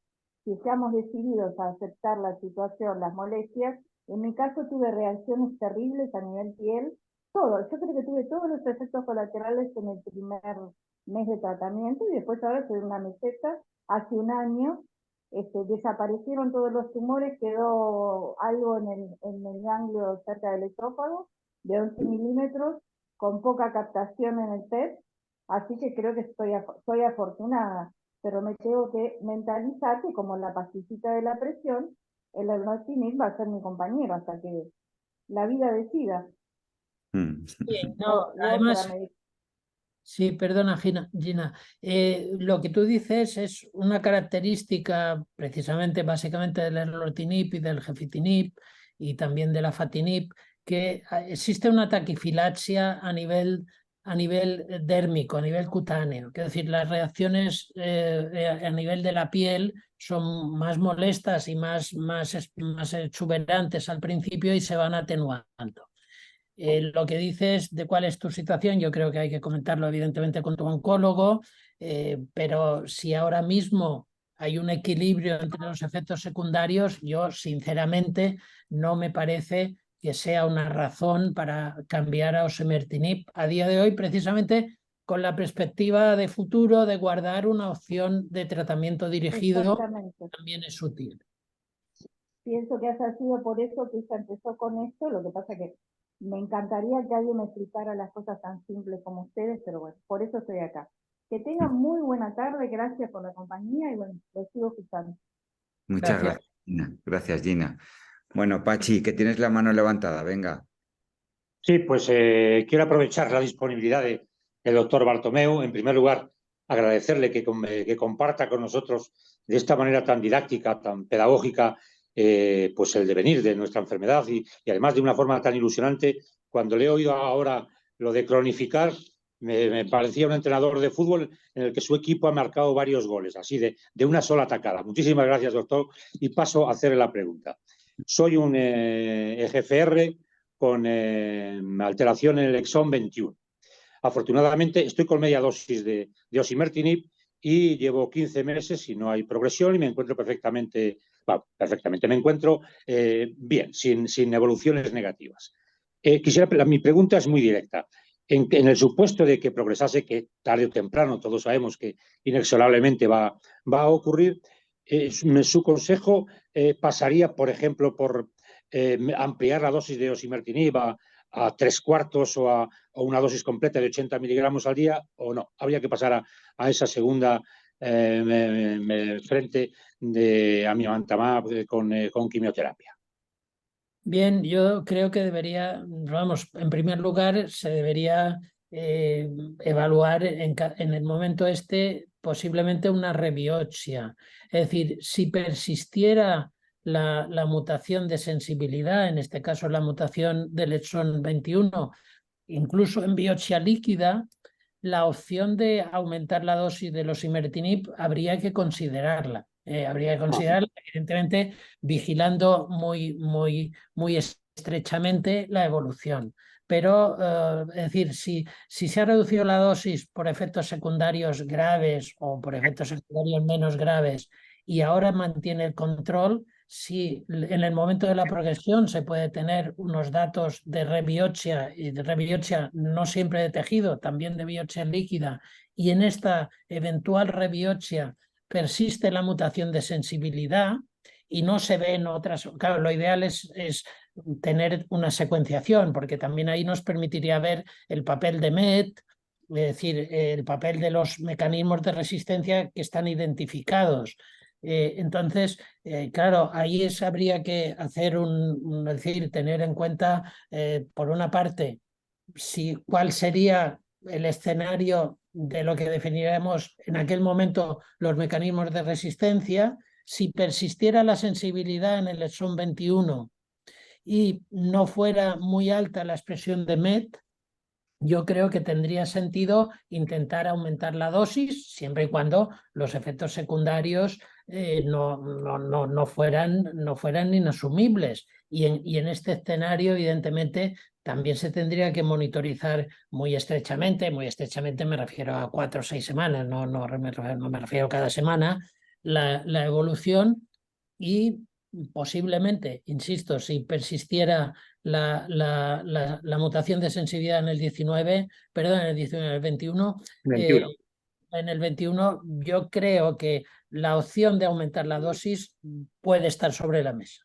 [SPEAKER 5] Si estamos decididos a aceptar la situación, las molestias, en mi caso tuve reacciones terribles a nivel piel, todo. Yo creo que tuve todos los efectos colaterales en el primer mes de tratamiento y después ahora estoy en una meseta. Hace un año desaparecieron todos los tumores, quedó algo en el ganglio cerca del esófago de 11 milímetros, con poca captación en el PET. Así que creo que soy afortunada, pero me tengo que mentalizar que como la pastillita de la presión, el erlotinib va a ser mi compañero hasta que la vida decida.
[SPEAKER 2] Sí, no, además, sí, perdona, Gina. Lo que tú dices es una característica precisamente, básicamente del erlotinib y del gefitinib y también del afatinib, que existe una taquifilaxia a nivel dérmico, a nivel cutáneo. Es decir, las reacciones a nivel de la piel son más molestas y más exuberantes al principio y se van atenuando. Lo que dices de cuál es tu situación, yo creo que hay que comentarlo evidentemente con tu oncólogo, pero si ahora mismo hay un equilibrio entre los efectos secundarios, yo sinceramente no me parece que sea una razón para cambiar a osimertinib a día de hoy, precisamente con la perspectiva de futuro de guardar una opción de tratamiento dirigido.
[SPEAKER 5] Exactamente.
[SPEAKER 2] También es útil.
[SPEAKER 5] Pienso que haya sido por eso que ella empezó con esto, lo que pasa que me encantaría que alguien me explicara las cosas tan simples como ustedes, pero bueno, por eso estoy acá. Que tengan muy buena tarde, gracias por la compañía y bueno, los sigo escuchando.
[SPEAKER 1] Muchas gracias, Gina. Gracias, Gina. Bueno, Pachi, que tienes la mano levantada, venga.
[SPEAKER 6] Sí, pues quiero aprovechar la disponibilidad del doctor Bartomeu. En primer lugar, agradecerle que comparta con nosotros de esta manera tan didáctica, tan pedagógica, pues el devenir de nuestra enfermedad y además de una forma tan ilusionante. Cuando le he oído ahora lo de cronificar, me parecía un entrenador de fútbol en el que su equipo ha marcado varios goles, así de una sola atacada. Muchísimas gracias, doctor. Y paso a hacerle la pregunta. Soy un EGFR con alteración en el exón 21. Afortunadamente estoy con media dosis de osimertinib y llevo 15 meses y no hay progresión y me encuentro perfectamente, me encuentro bien, sin evoluciones negativas. Mi pregunta es muy directa. En el supuesto de que progresase, que tarde o temprano todos sabemos que inexorablemente va a ocurrir, su consejo pasaría, por ejemplo, por ampliar la dosis de osimertinib a 3/4 o una dosis completa de 80 miligramos al día, o no. Habría que pasar a esa segunda frente de amivantamab con quimioterapia.
[SPEAKER 2] Bien, yo creo que debería, vamos, en primer lugar, se debería evaluar en el momento posiblemente una rebiopsia. Es decir, si persistiera la mutación de sensibilidad, en este caso la mutación del exón 21, incluso en biopsia líquida, la opción de aumentar la dosis de osimertinib habría que considerarla. Habría que considerarla, evidentemente, vigilando muy estrechamente la evolución. Pero, es decir, si se ha reducido la dosis por efectos secundarios graves o por efectos secundarios menos graves y ahora mantiene el control, si en el momento de la progresión se puede tener unos datos de rebiopsia, y de rebiopsia no siempre de tejido, también de biopsia líquida, y en esta eventual rebiopsia persiste la mutación de sensibilidad y no se ve en otras. Claro, lo ideal es tener una secuenciación, porque también ahí nos permitiría ver el papel de MET, es decir, el papel de los mecanismos de resistencia que están identificados. Entonces, claro, ahí habría que hacer es decir, tener en cuenta, por una parte, cuál sería el escenario de lo que definiremos en aquel momento los mecanismos de resistencia. Si persistiera la sensibilidad en el exón 21 y no fuera muy alta la expresión de MET, yo creo que tendría sentido intentar aumentar la dosis, siempre y cuando los efectos secundarios no fueran inasumibles. Y en este escenario, evidentemente, también se tendría que monitorizar muy estrechamente me refiero a 4 o 6 semanas, no me refiero a cada semana, la evolución y posiblemente, insisto, si persistiera la mutación de sensibilidad en el 19, perdón, en el 21, en el 21 yo creo que la opción de aumentar la dosis puede estar sobre la mesa.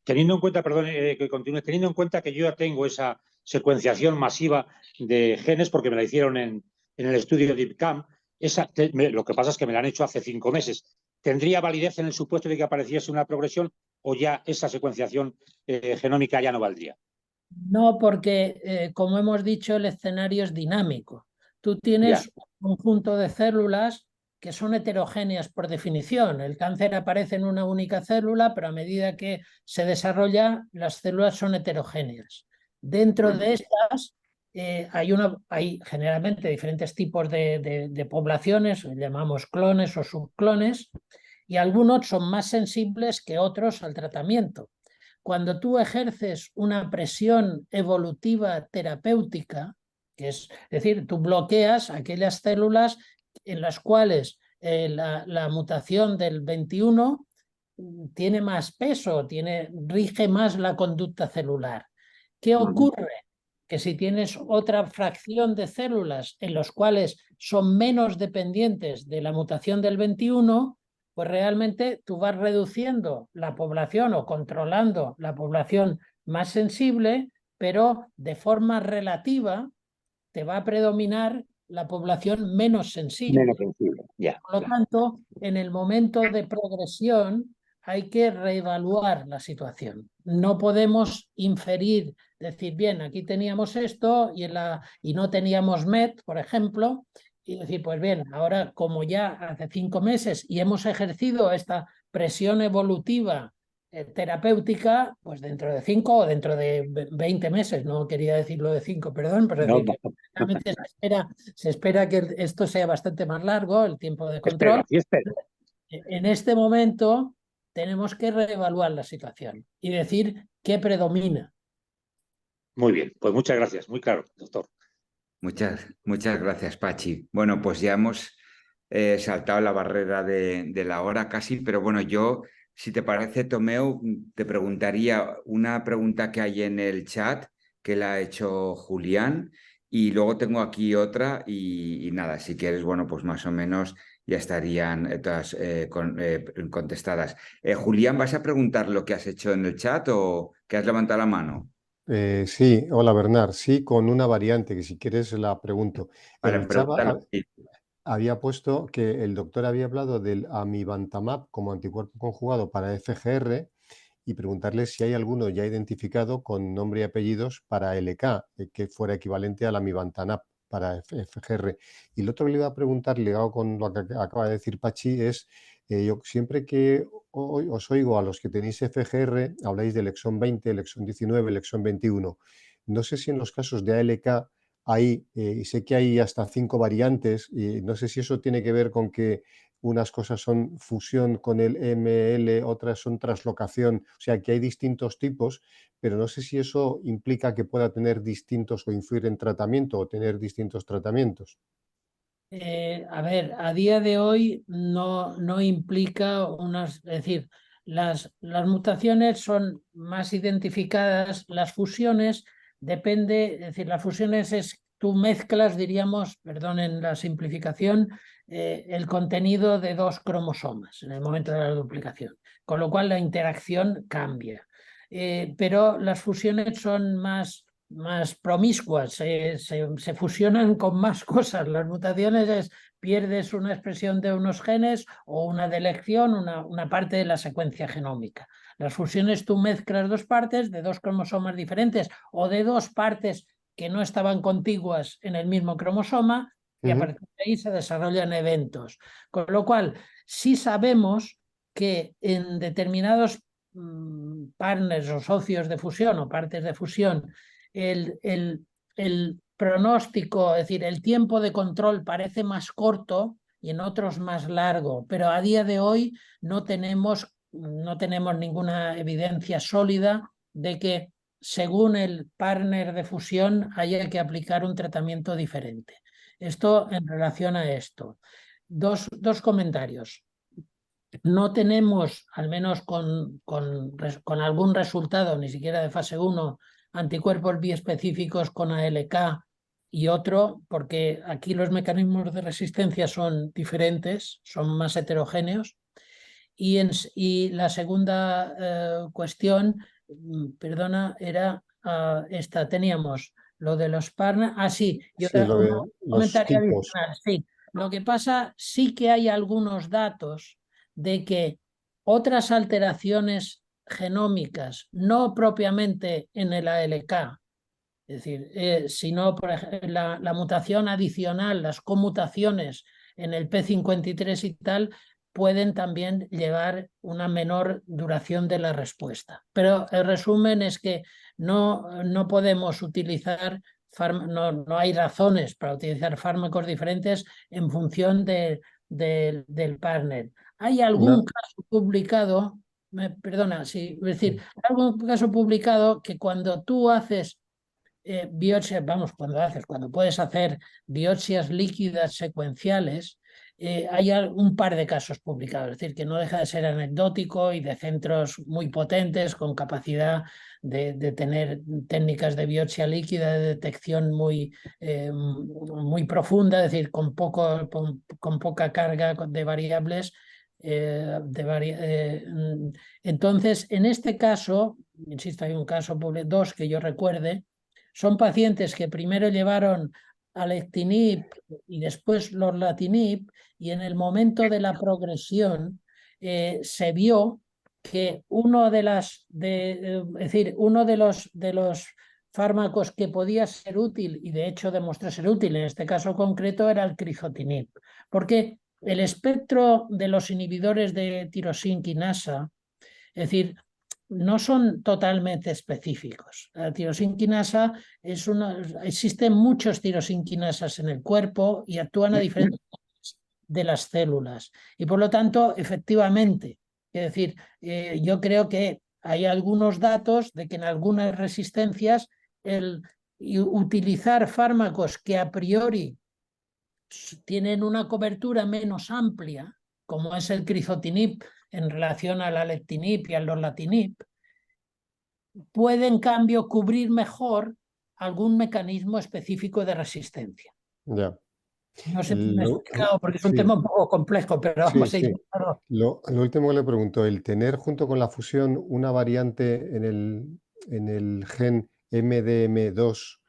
[SPEAKER 6] Teniendo en cuenta, perdón, que continúe, teniendo en cuenta que yo ya tengo esa secuenciación masiva de genes porque me la hicieron en el estudio de DeepCamp, lo que pasa es que me la han hecho hace 5 meses. ¿Tendría validez en el supuesto de que apareciese una progresión o ya esa secuenciación genómica ya no valdría?
[SPEAKER 2] No, porque, como hemos dicho, el escenario es dinámico. Tú tienes un conjunto de células que son heterogéneas por definición. El cáncer aparece en una única célula, pero a medida que se desarrolla, las células son heterogéneas. Dentro de estas hay generalmente diferentes tipos de poblaciones, llamamos clones o subclones, y algunos son más sensibles que otros al tratamiento. Cuando tú ejerces una presión evolutiva terapéutica, es decir, tú bloqueas aquellas células en las cuales la mutación del 21 tiene más peso, rige más la conducta celular. ¿Qué ocurre? Que si tienes otra fracción de células en los cuales son menos dependientes de la mutación del 21, pues realmente tú vas reduciendo la población o controlando la población más sensible, pero de forma relativa te va a predominar la población menos sensible.
[SPEAKER 6] Menos sensible, ya.
[SPEAKER 2] Por lo tanto, en el momento de progresión hay que reevaluar la situación. No podemos inferir, decir, bien, aquí teníamos esto y no teníamos MET, por ejemplo, y decir, pues bien, ahora como ya hace 5 meses y hemos ejercido esta presión evolutiva terapéutica, pues dentro de 5 o dentro de 20 meses, no quería decirlo de 5, perdón, pero
[SPEAKER 6] No,
[SPEAKER 2] decir que realmente se espera que esto sea bastante más largo, el tiempo de control.
[SPEAKER 6] Espero.
[SPEAKER 2] En este momento tenemos que reevaluar la situación y decir qué predomina.
[SPEAKER 6] Muy bien, pues muchas gracias, muy claro, doctor.
[SPEAKER 1] Muchas gracias, Pachi. Bueno, pues ya hemos saltado la barrera de la hora casi, pero bueno, yo, si te parece, Tomeu, te preguntaría una pregunta que hay en el chat que la ha hecho Julián y luego tengo aquí otra y nada, si quieres, bueno, pues más o menos ya estarían todas contestadas. Julián, ¿vas a preguntar lo que has hecho en el chat o que has levantado la mano?
[SPEAKER 3] Sí, hola Bernard. Sí, con una variante que si quieres la pregunto.
[SPEAKER 1] Para
[SPEAKER 3] El Chava
[SPEAKER 1] preguntarlo.
[SPEAKER 3] había puesto que el doctor había hablado del amivantamab como anticuerpo conjugado para FGR y preguntarle si hay alguno ya identificado con nombre y apellidos para LK, que fuera equivalente al amivantamab para FGR. Y lo otro que le iba a preguntar, ligado con lo que acaba de decir Pachi, es yo siempre que os oigo a los que tenéis FGR, habláis del exón 20, el exón 19, el exón 21. No sé si en los casos de ALK hay, y sé que hay hasta 5 variantes, y no sé si eso tiene que ver con que unas cosas son fusión con el ML, otras son translocación, o sea que hay distintos tipos, pero no sé si eso implica que pueda tener distintos o influir en tratamiento o tener distintos tratamientos.
[SPEAKER 2] A ver, a día de hoy no implica es decir, las mutaciones son más identificadas, las fusiones depende, es decir, las fusiones es tú mezclas, diríamos, perdonen la simplificación, el contenido de 2 cromosomas en el momento de la duplicación, con lo cual la interacción cambia. Pero las fusiones son más promiscuas, se fusionan con más cosas. Las mutaciones es pierdes una expresión de unos genes o una delección, una parte de la secuencia genómica. Las fusiones tú mezclas 2 partes de 2 cromosomas diferentes o de 2 partes que no estaban contiguas en el mismo cromosoma y a partir de ahí se desarrollan eventos. Con lo cual, sí sabemos que en determinados partners o socios de fusión o partes de fusión el pronóstico, es decir, el tiempo de control parece más corto y en otros más largo, pero a día de hoy no tenemos ninguna evidencia sólida de que según el partner de fusión haya que aplicar un tratamiento diferente. Esto en relación a esto. Dos comentarios. No tenemos, al menos con algún resultado, ni siquiera de fase 1, anticuerpos biespecíficos con ALK y otro, porque aquí los mecanismos de resistencia son diferentes, son más heterogéneos. Y la segunda cuestión, perdona, era esta. Teníamos lo de los partners. Sí, yo
[SPEAKER 3] Sí, lo de
[SPEAKER 2] un
[SPEAKER 3] los
[SPEAKER 2] comentario
[SPEAKER 3] tipos.
[SPEAKER 2] adicional. Sí, lo que pasa, sí que hay algunos datos de que otras alteraciones genómicas, no propiamente en el ALK, es decir, sino por ejemplo, la mutación adicional, las conmutaciones en el P53 y tal, pueden también llevar una menor duración de la respuesta. Pero el resumen es que no podemos utilizar, no hay razones para utilizar fármacos diferentes en función del partner. Hay algún caso publicado, perdona, sí, es decir, algún caso publicado que cuando tú haces biopsias, cuando puedes hacer biopsias líquidas secuenciales, hay un par de casos publicados, es decir, que no deja de ser anecdótico y de centros muy potentes con capacidad de tener técnicas de biopsia líquida, de detección muy profunda, es decir, con poca carga de variables. Entonces, en este caso, insisto, hay un caso, dos que yo recuerde, son pacientes que primero llevaron alectinib y después lorlatinib, y en el momento de la progresión se vio que uno de los fármacos que podía ser útil, y de hecho demostró ser útil en este caso concreto, era el crizotinib, porque el espectro de los inhibidores de tirosinquinasa, es decir, no son totalmente específicos. La tirosinquinasa existen muchos tirosinquinasas en el cuerpo y actúan a diferentes niveles de las células. Y por lo tanto, efectivamente, es decir, yo creo que hay algunos datos de que en algunas resistencias el utilizar fármacos que a priori tienen una cobertura menos amplia, como es el crizotinib en relación al alectinib y al lorlatinib, puede en cambio cubrir mejor algún mecanismo específico de resistencia.
[SPEAKER 3] Ya.
[SPEAKER 2] No sé si me he explicado porque es un
[SPEAKER 3] Sí.
[SPEAKER 2] tema un poco complejo, pero
[SPEAKER 3] Sí,
[SPEAKER 2] vamos a
[SPEAKER 3] sí.
[SPEAKER 2] intentarlo.
[SPEAKER 3] Lo último que le pregunto, el tener junto con la fusión una variante en el gen MDM2,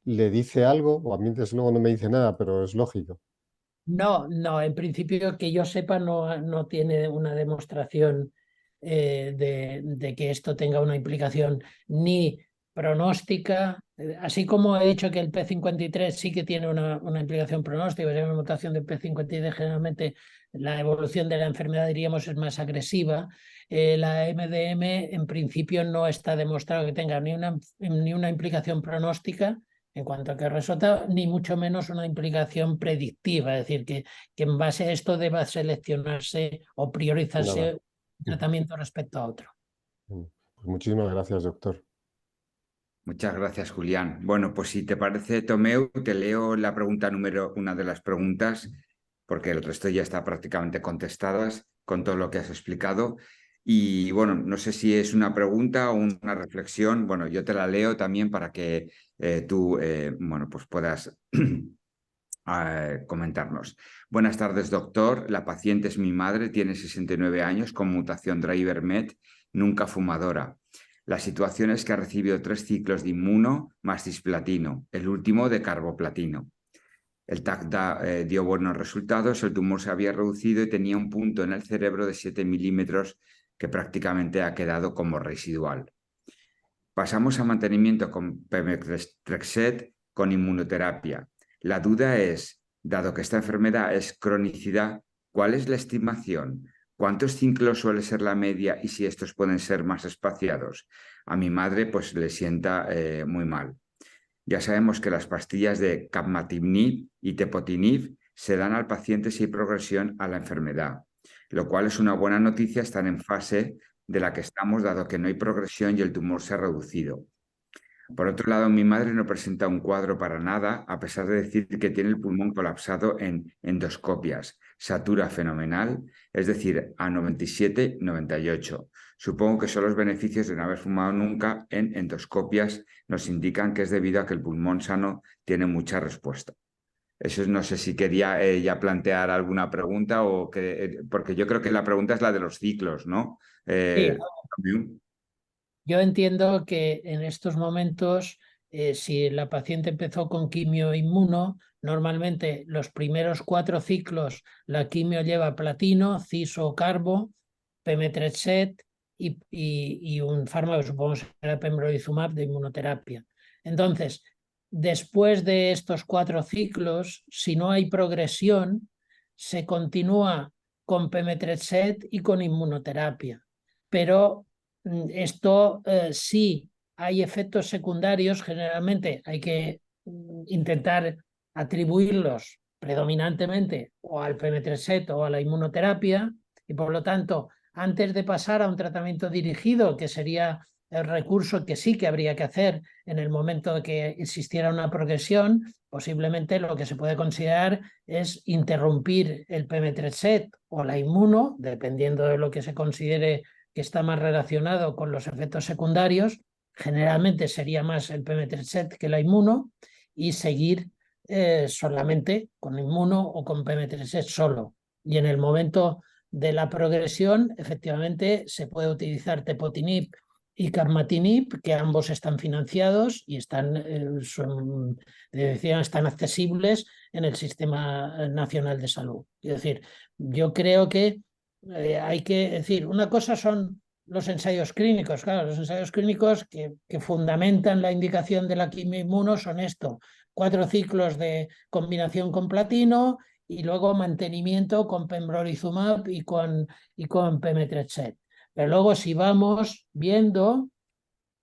[SPEAKER 3] ¿le dice algo? O a mí desde luego no me dice nada, pero es lógico.
[SPEAKER 2] No, en principio que yo sepa no tiene una demostración de que esto tenga una implicación ni pronóstica, así como he dicho que el P53 sí que tiene una implicación pronóstica, es una mutación del P53, generalmente la evolución de la enfermedad, diríamos, es más agresiva. La MDM en principio no está demostrado que tenga ni una implicación pronóstica en cuanto a que resulta, ni mucho menos una implicación predictiva, es decir, que en base a esto deba seleccionarse o priorizarse
[SPEAKER 3] Nada.
[SPEAKER 2] un tratamiento respecto a otro.
[SPEAKER 3] Pues muchísimas gracias, doctor.
[SPEAKER 1] Muchas gracias, Julián. Bueno, pues si te parece, Tomeu, te leo la pregunta una de las preguntas, porque el resto ya está prácticamente contestadas con todo lo que has explicado. Y bueno, no sé si es una pregunta o una reflexión. Bueno, yo te la leo también para que tú, bueno, pues puedas comentarnos. Buenas tardes, doctor. La paciente es mi madre, tiene 69 años, con mutación driver MET, nunca fumadora. La situación es que ha recibido 3 ciclos de inmuno más cisplatino, el último de carboplatino. El TAC dio buenos resultados, el tumor se había reducido y tenía un punto en el cerebro de 7 milímetros que prácticamente ha quedado como residual. Pasamos a mantenimiento con pemetrexed con inmunoterapia. La duda es, dado que esta enfermedad es cronicidad, ¿cuál es la estimación? ¿Cuántos ciclos suele ser la media y si estos pueden ser más espaciados? A mi madre pues le sienta muy mal. Ya sabemos que las pastillas de capmatinib y tepotinib se dan al paciente si hay progresión a la enfermedad, lo cual es una buena noticia estar en fase de la que estamos, dado que no hay progresión y el tumor se ha reducido. Por otro lado, mi madre no presenta un cuadro para nada, a pesar de decir que tiene el pulmón colapsado en endoscopias. Satura fenomenal, es decir, a 97, 98. Supongo que son los beneficios de no haber fumado nunca en endoscopias nos indican que es debido a que el pulmón sano tiene mucha respuesta. Eso no sé si quería ya plantear alguna pregunta o que, porque yo creo que la pregunta es la de los ciclos, ¿no?
[SPEAKER 2] Sí. Yo entiendo que en estos momentos, si la paciente empezó con quimio inmuno, normalmente los primeros 4 ciclos la quimio lleva platino, ciso o carbo, pemetrexed y un fármaco que supongo será pembrolizumab de inmunoterapia. Entonces, después de estos 4 ciclos, si no hay progresión, se continúa con pemetrexed y con inmunoterapia. Pero esto sí hay efectos secundarios, generalmente hay que intentar atribuirlos predominantemente o al pemetrexed o a la inmunoterapia y por lo tanto antes de pasar a un tratamiento dirigido que sería el recurso que sí que habría que hacer en el momento de que existiera una progresión, posiblemente lo que se puede considerar es interrumpir el pemetrexed o la inmuno, dependiendo de lo que se considere que está más relacionado con los efectos secundarios. Generalmente sería más el pemetrexed que la inmuno, y seguir solamente con inmuno o con pemetrexed solo. Y en el momento de la progresión, efectivamente, se puede utilizar tepotinib y capmatinib, que ambos están financiados y están accesibles en el Sistema Nacional de Salud. Es decir, yo creo que hay que decir, una cosa son los ensayos clínicos. Claro, los ensayos clínicos que fundamentan la indicación de la quimioinmuno son esto: 4 ciclos de combinación con platino y luego mantenimiento con pembrolizumab y con pemetrexed. Pero luego, si vamos viendo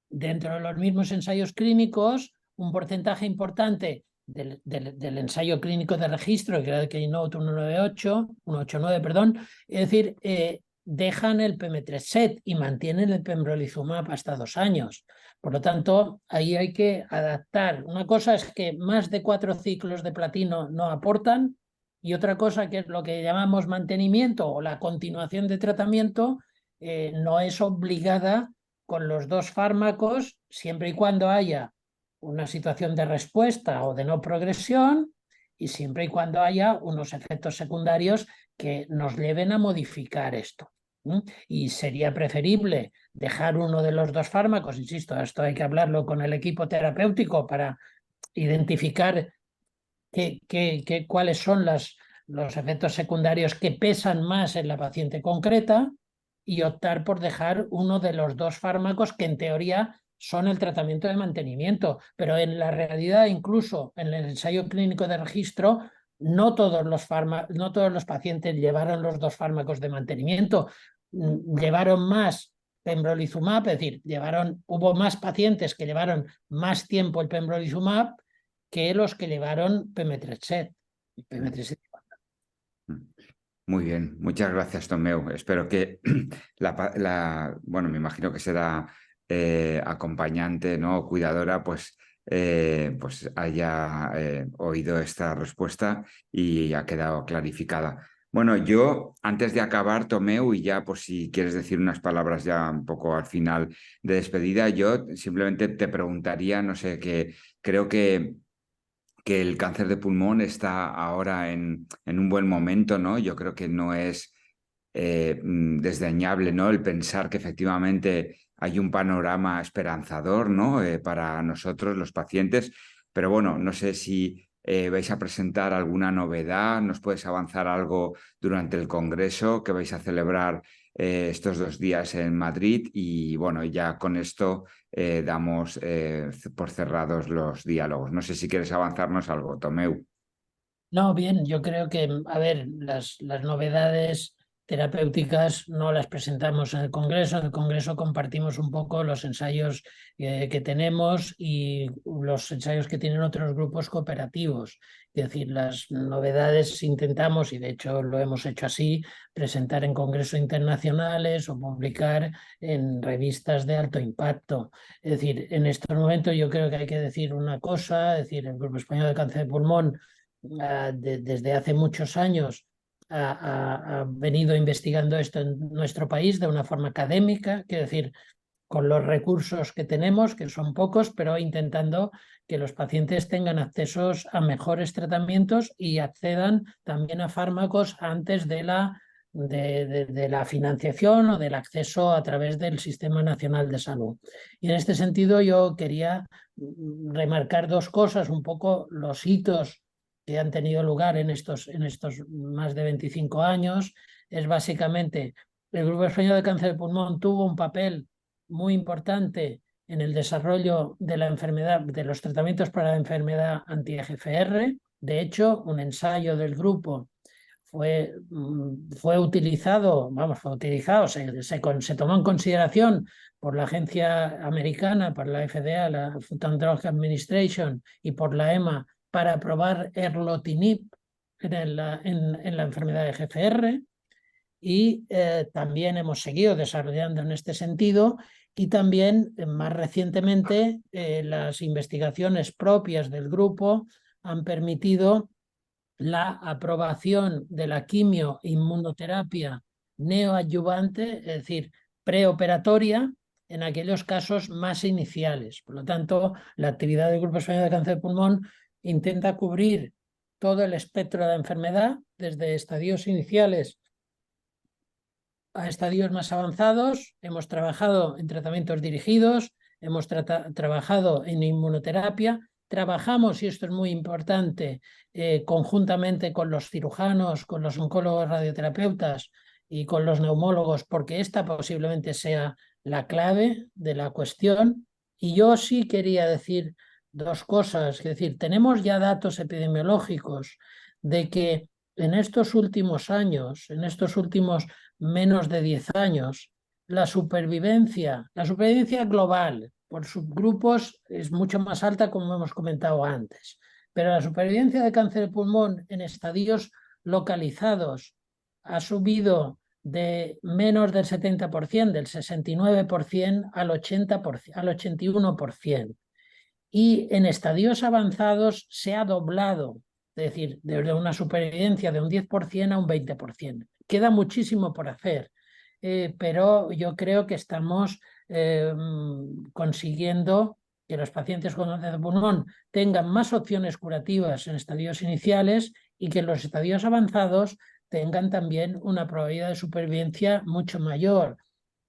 [SPEAKER 2] dentro de los mismos ensayos clínicos, un porcentaje importante del ensayo clínico de registro, que era el Keynote 189, perdón, es decir, dejan el pemetrexed y mantienen el pembrolizumab hasta 2 años. Por lo tanto, ahí hay que adaptar. Una cosa es que más de 4 ciclos de platino no aportan, y otra cosa, que es lo que llamamos mantenimiento o la continuación de tratamiento, no es obligada con los 2 fármacos, siempre y cuando haya una situación de respuesta o de no progresión, y siempre y cuando haya unos efectos secundarios que nos lleven a modificar esto. Y sería preferible dejar uno de los 2 fármacos, insisto, esto hay que hablarlo con el equipo terapéutico para identificar cuáles son los efectos secundarios que pesan más en la paciente concreta, y optar por dejar uno de los 2 fármacos que en teoría son el tratamiento de mantenimiento, pero en la realidad, incluso en el ensayo clínico de registro, no todos los pacientes llevaron los 2 fármacos de mantenimiento, llevaron más pembrolizumab, es decir, hubo más pacientes que llevaron más tiempo el pembrolizumab que los que llevaron pemetrexed.
[SPEAKER 1] Muy bien, muchas gracias, Tomeu. Espero que bueno, me imagino que será acompañante, ¿no? Cuidadora, pues haya oído esta respuesta y ha quedado clarificada. Bueno, yo, antes de acabar, Tomeu, y ya por si quieres decir unas palabras ya un poco al final de despedida, yo simplemente te preguntaría, no sé, que creo que el cáncer de pulmón está ahora en un buen momento, ¿no? Yo creo que no es desdeñable, ¿no? El pensar que efectivamente hay un panorama esperanzador, ¿no? Para nosotros, los pacientes. Pero bueno, no sé si vais a presentar alguna novedad, nos puedes avanzar algo durante el congreso que vais a celebrar estos 2 días en Madrid, y bueno, ya con esto damos por cerrados los diálogos. No sé si quieres avanzarnos algo, Tomeu.
[SPEAKER 2] No, bien, yo creo que, a ver, las novedades terapéuticas no las presentamos en el Congreso. En el Congreso compartimos un poco los ensayos que tenemos y los ensayos que tienen otros grupos cooperativos. Es decir, las novedades intentamos, y de hecho lo hemos hecho así, presentar en congresos internacionales o publicar en revistas de alto impacto. Es decir, en estos momentos yo creo que hay que decir una cosa, es decir, el Grupo Español de Cáncer de Pulmón desde hace muchos años ha venido investigando esto en nuestro país de una forma académica, quiero decir, con los recursos que tenemos, que son pocos, pero intentando que los pacientes tengan accesos a mejores tratamientos y accedan también a fármacos antes de la financiación o del acceso a través del Sistema Nacional de Salud. Y en este sentido yo quería remarcar 2 cosas, un poco los hitos que han tenido lugar en estos más de 25 años. Es básicamente, el Grupo Español de Cáncer de Pulmón tuvo un papel muy importante en el desarrollo de la enfermedad, de los tratamientos para la enfermedad anti-EGFR. De hecho, un ensayo del grupo fue utilizado, se tomó en consideración por la agencia americana, por la FDA, la Food and Drug Administration, y por la EMA, para probar erlotinib en la enfermedad de EGFR. y también hemos seguido desarrollando en este sentido, y también más recientemente las investigaciones propias del grupo han permitido la aprobación de la quimio-inmunoterapia neoadyuvante, es decir, preoperatoria, en aquellos casos más iniciales. Por lo tanto, la actividad del Grupo Español de Cáncer de Pulmón intenta cubrir todo el espectro de la enfermedad, desde estadios iniciales a estadios más avanzados. Hemos trabajado en tratamientos dirigidos, hemos trabajado en inmunoterapia, trabajamos, y esto es muy importante, conjuntamente con los cirujanos, con los oncólogos radioterapeutas y con los neumólogos, porque esta posiblemente sea la clave de la cuestión. Y yo sí quería decir dos cosas, es decir, tenemos ya datos epidemiológicos de que en estos últimos años, en estos últimos menos de 10 años, la supervivencia global por subgrupos es mucho más alta, como hemos comentado antes, pero la supervivencia de cáncer de pulmón en estadios localizados ha subido de menos del 70%, del 69% al 80%, al 81%. Y en estadios avanzados se ha doblado, es decir, desde una supervivencia de un 10% a un 20%. Queda muchísimo por hacer, pero yo creo que estamos consiguiendo que los pacientes con cáncer de pulmón tengan más opciones curativas en estadios iniciales y que en los estadios avanzados tengan también una probabilidad de supervivencia mucho mayor.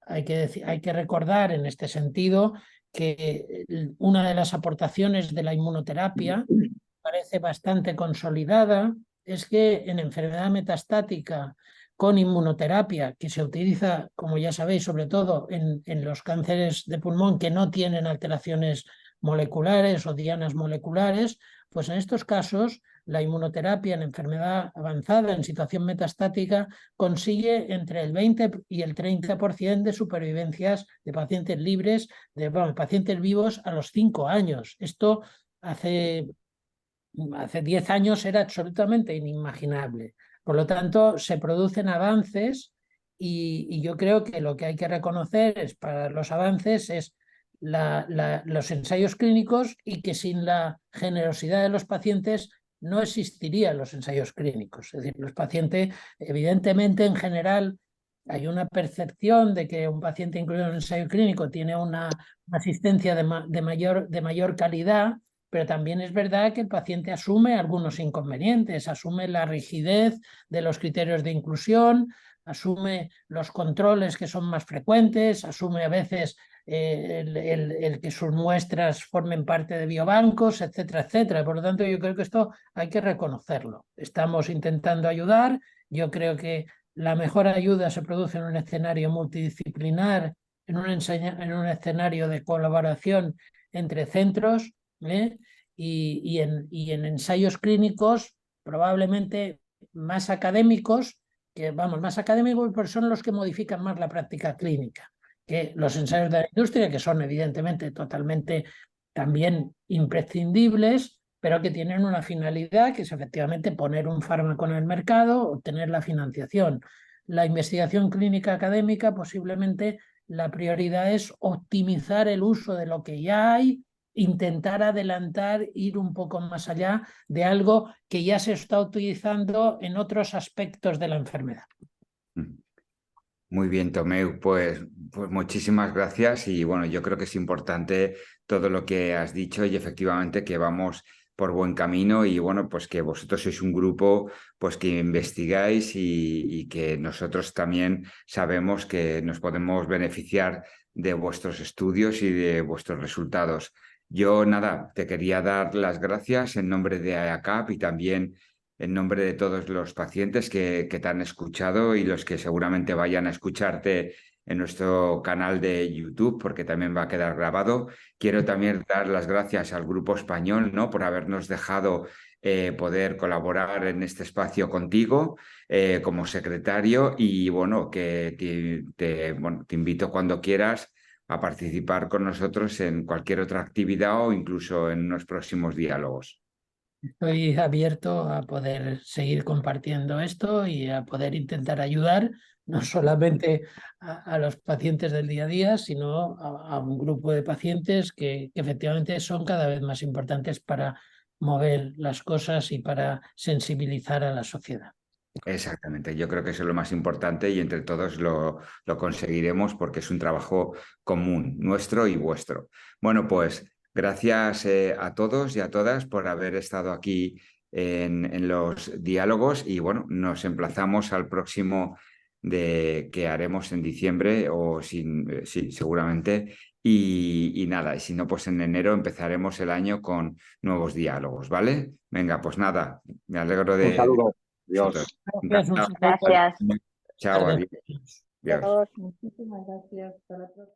[SPEAKER 2] Hay que recordar en este sentido que una de las aportaciones de la inmunoterapia parece bastante consolidada, es que en enfermedad metastática con inmunoterapia, que se utiliza, como ya sabéis, sobre todo en los cánceres de pulmón que no tienen alteraciones moleculares o dianas moleculares, pues en estos casos la inmunoterapia en enfermedad avanzada, en situación metastática, consigue entre el 20 y el 30% de supervivencias de pacientes libres, de pacientes vivos a los 5 años. Esto hace 10 años era absolutamente inimaginable. Por lo tanto, se producen avances y yo creo que lo que hay que reconocer es, para los avances es los ensayos clínicos, y que sin la generosidad de los pacientes no existirían los ensayos clínicos. Es decir, los pacientes, evidentemente, en general, hay una percepción de que un paciente incluido en un ensayo clínico tiene una asistencia de mayor calidad, pero también es verdad que el paciente asume algunos inconvenientes, asume la rigidez de los criterios de inclusión, asume los controles que son más frecuentes, asume a veces el que sus muestras formen parte de biobancos, etcétera, etcétera. Por lo tanto, yo creo que esto hay que reconocerlo. Estamos intentando ayudar. Yo creo que la mejor ayuda se produce en un escenario multidisciplinar, en un escenario de colaboración entre centros, y en ensayos clínicos probablemente más académicos, pero son los que modifican más la práctica clínica que los ensayos de la industria, que son evidentemente totalmente también imprescindibles, pero que tienen una finalidad, que es efectivamente poner un fármaco en el mercado, obtener la financiación. La investigación clínica académica, posiblemente la prioridad es optimizar el uso de lo que ya hay, intentar adelantar, ir un poco más allá de algo que ya se está utilizando en otros aspectos de la enfermedad.
[SPEAKER 1] Muy bien, Tomeu, pues muchísimas gracias, y bueno, yo creo que es importante todo lo que has dicho, y efectivamente que vamos por buen camino, y bueno, pues que vosotros sois un grupo pues que investigáis y que nosotros también sabemos que nos podemos beneficiar de vuestros estudios y de vuestros resultados. Yo nada, te quería dar las gracias en nombre de ACAP y también en nombre de todos los pacientes que te han escuchado y los que seguramente vayan a escucharte en nuestro canal de YouTube, porque también va a quedar grabado. Quiero también dar las gracias al Grupo Español, ¿no?, por habernos dejado poder colaborar en este espacio contigo como secretario, y bueno, que te invito cuando quieras a participar con nosotros en cualquier otra actividad o incluso en unos próximos diálogos.
[SPEAKER 2] Estoy abierto a poder seguir compartiendo esto y a poder intentar ayudar no solamente a los pacientes del día a día, sino a un grupo de pacientes que efectivamente son cada vez más importantes para mover las cosas y para sensibilizar a la sociedad.
[SPEAKER 1] Exactamente, yo creo que eso es lo más importante y entre todos lo conseguiremos porque es un trabajo común, nuestro y vuestro. Bueno, gracias a todos y a todas por haber estado aquí en los diálogos y bueno, nos emplazamos al próximo que haremos en diciembre o sí, seguramente. Y nada, y si no, pues en enero empezaremos el año con nuevos diálogos, ¿vale? Venga, pues nada, me alegro
[SPEAKER 6] Un
[SPEAKER 1] de
[SPEAKER 6] saludo.
[SPEAKER 1] vosotros.
[SPEAKER 6] Dios.
[SPEAKER 2] Gracias, un saludo.
[SPEAKER 7] Gracias.
[SPEAKER 1] Chao,
[SPEAKER 2] Tarde.
[SPEAKER 1] adiós. Adiós.
[SPEAKER 5] Muchísimas gracias. Hasta la próxima.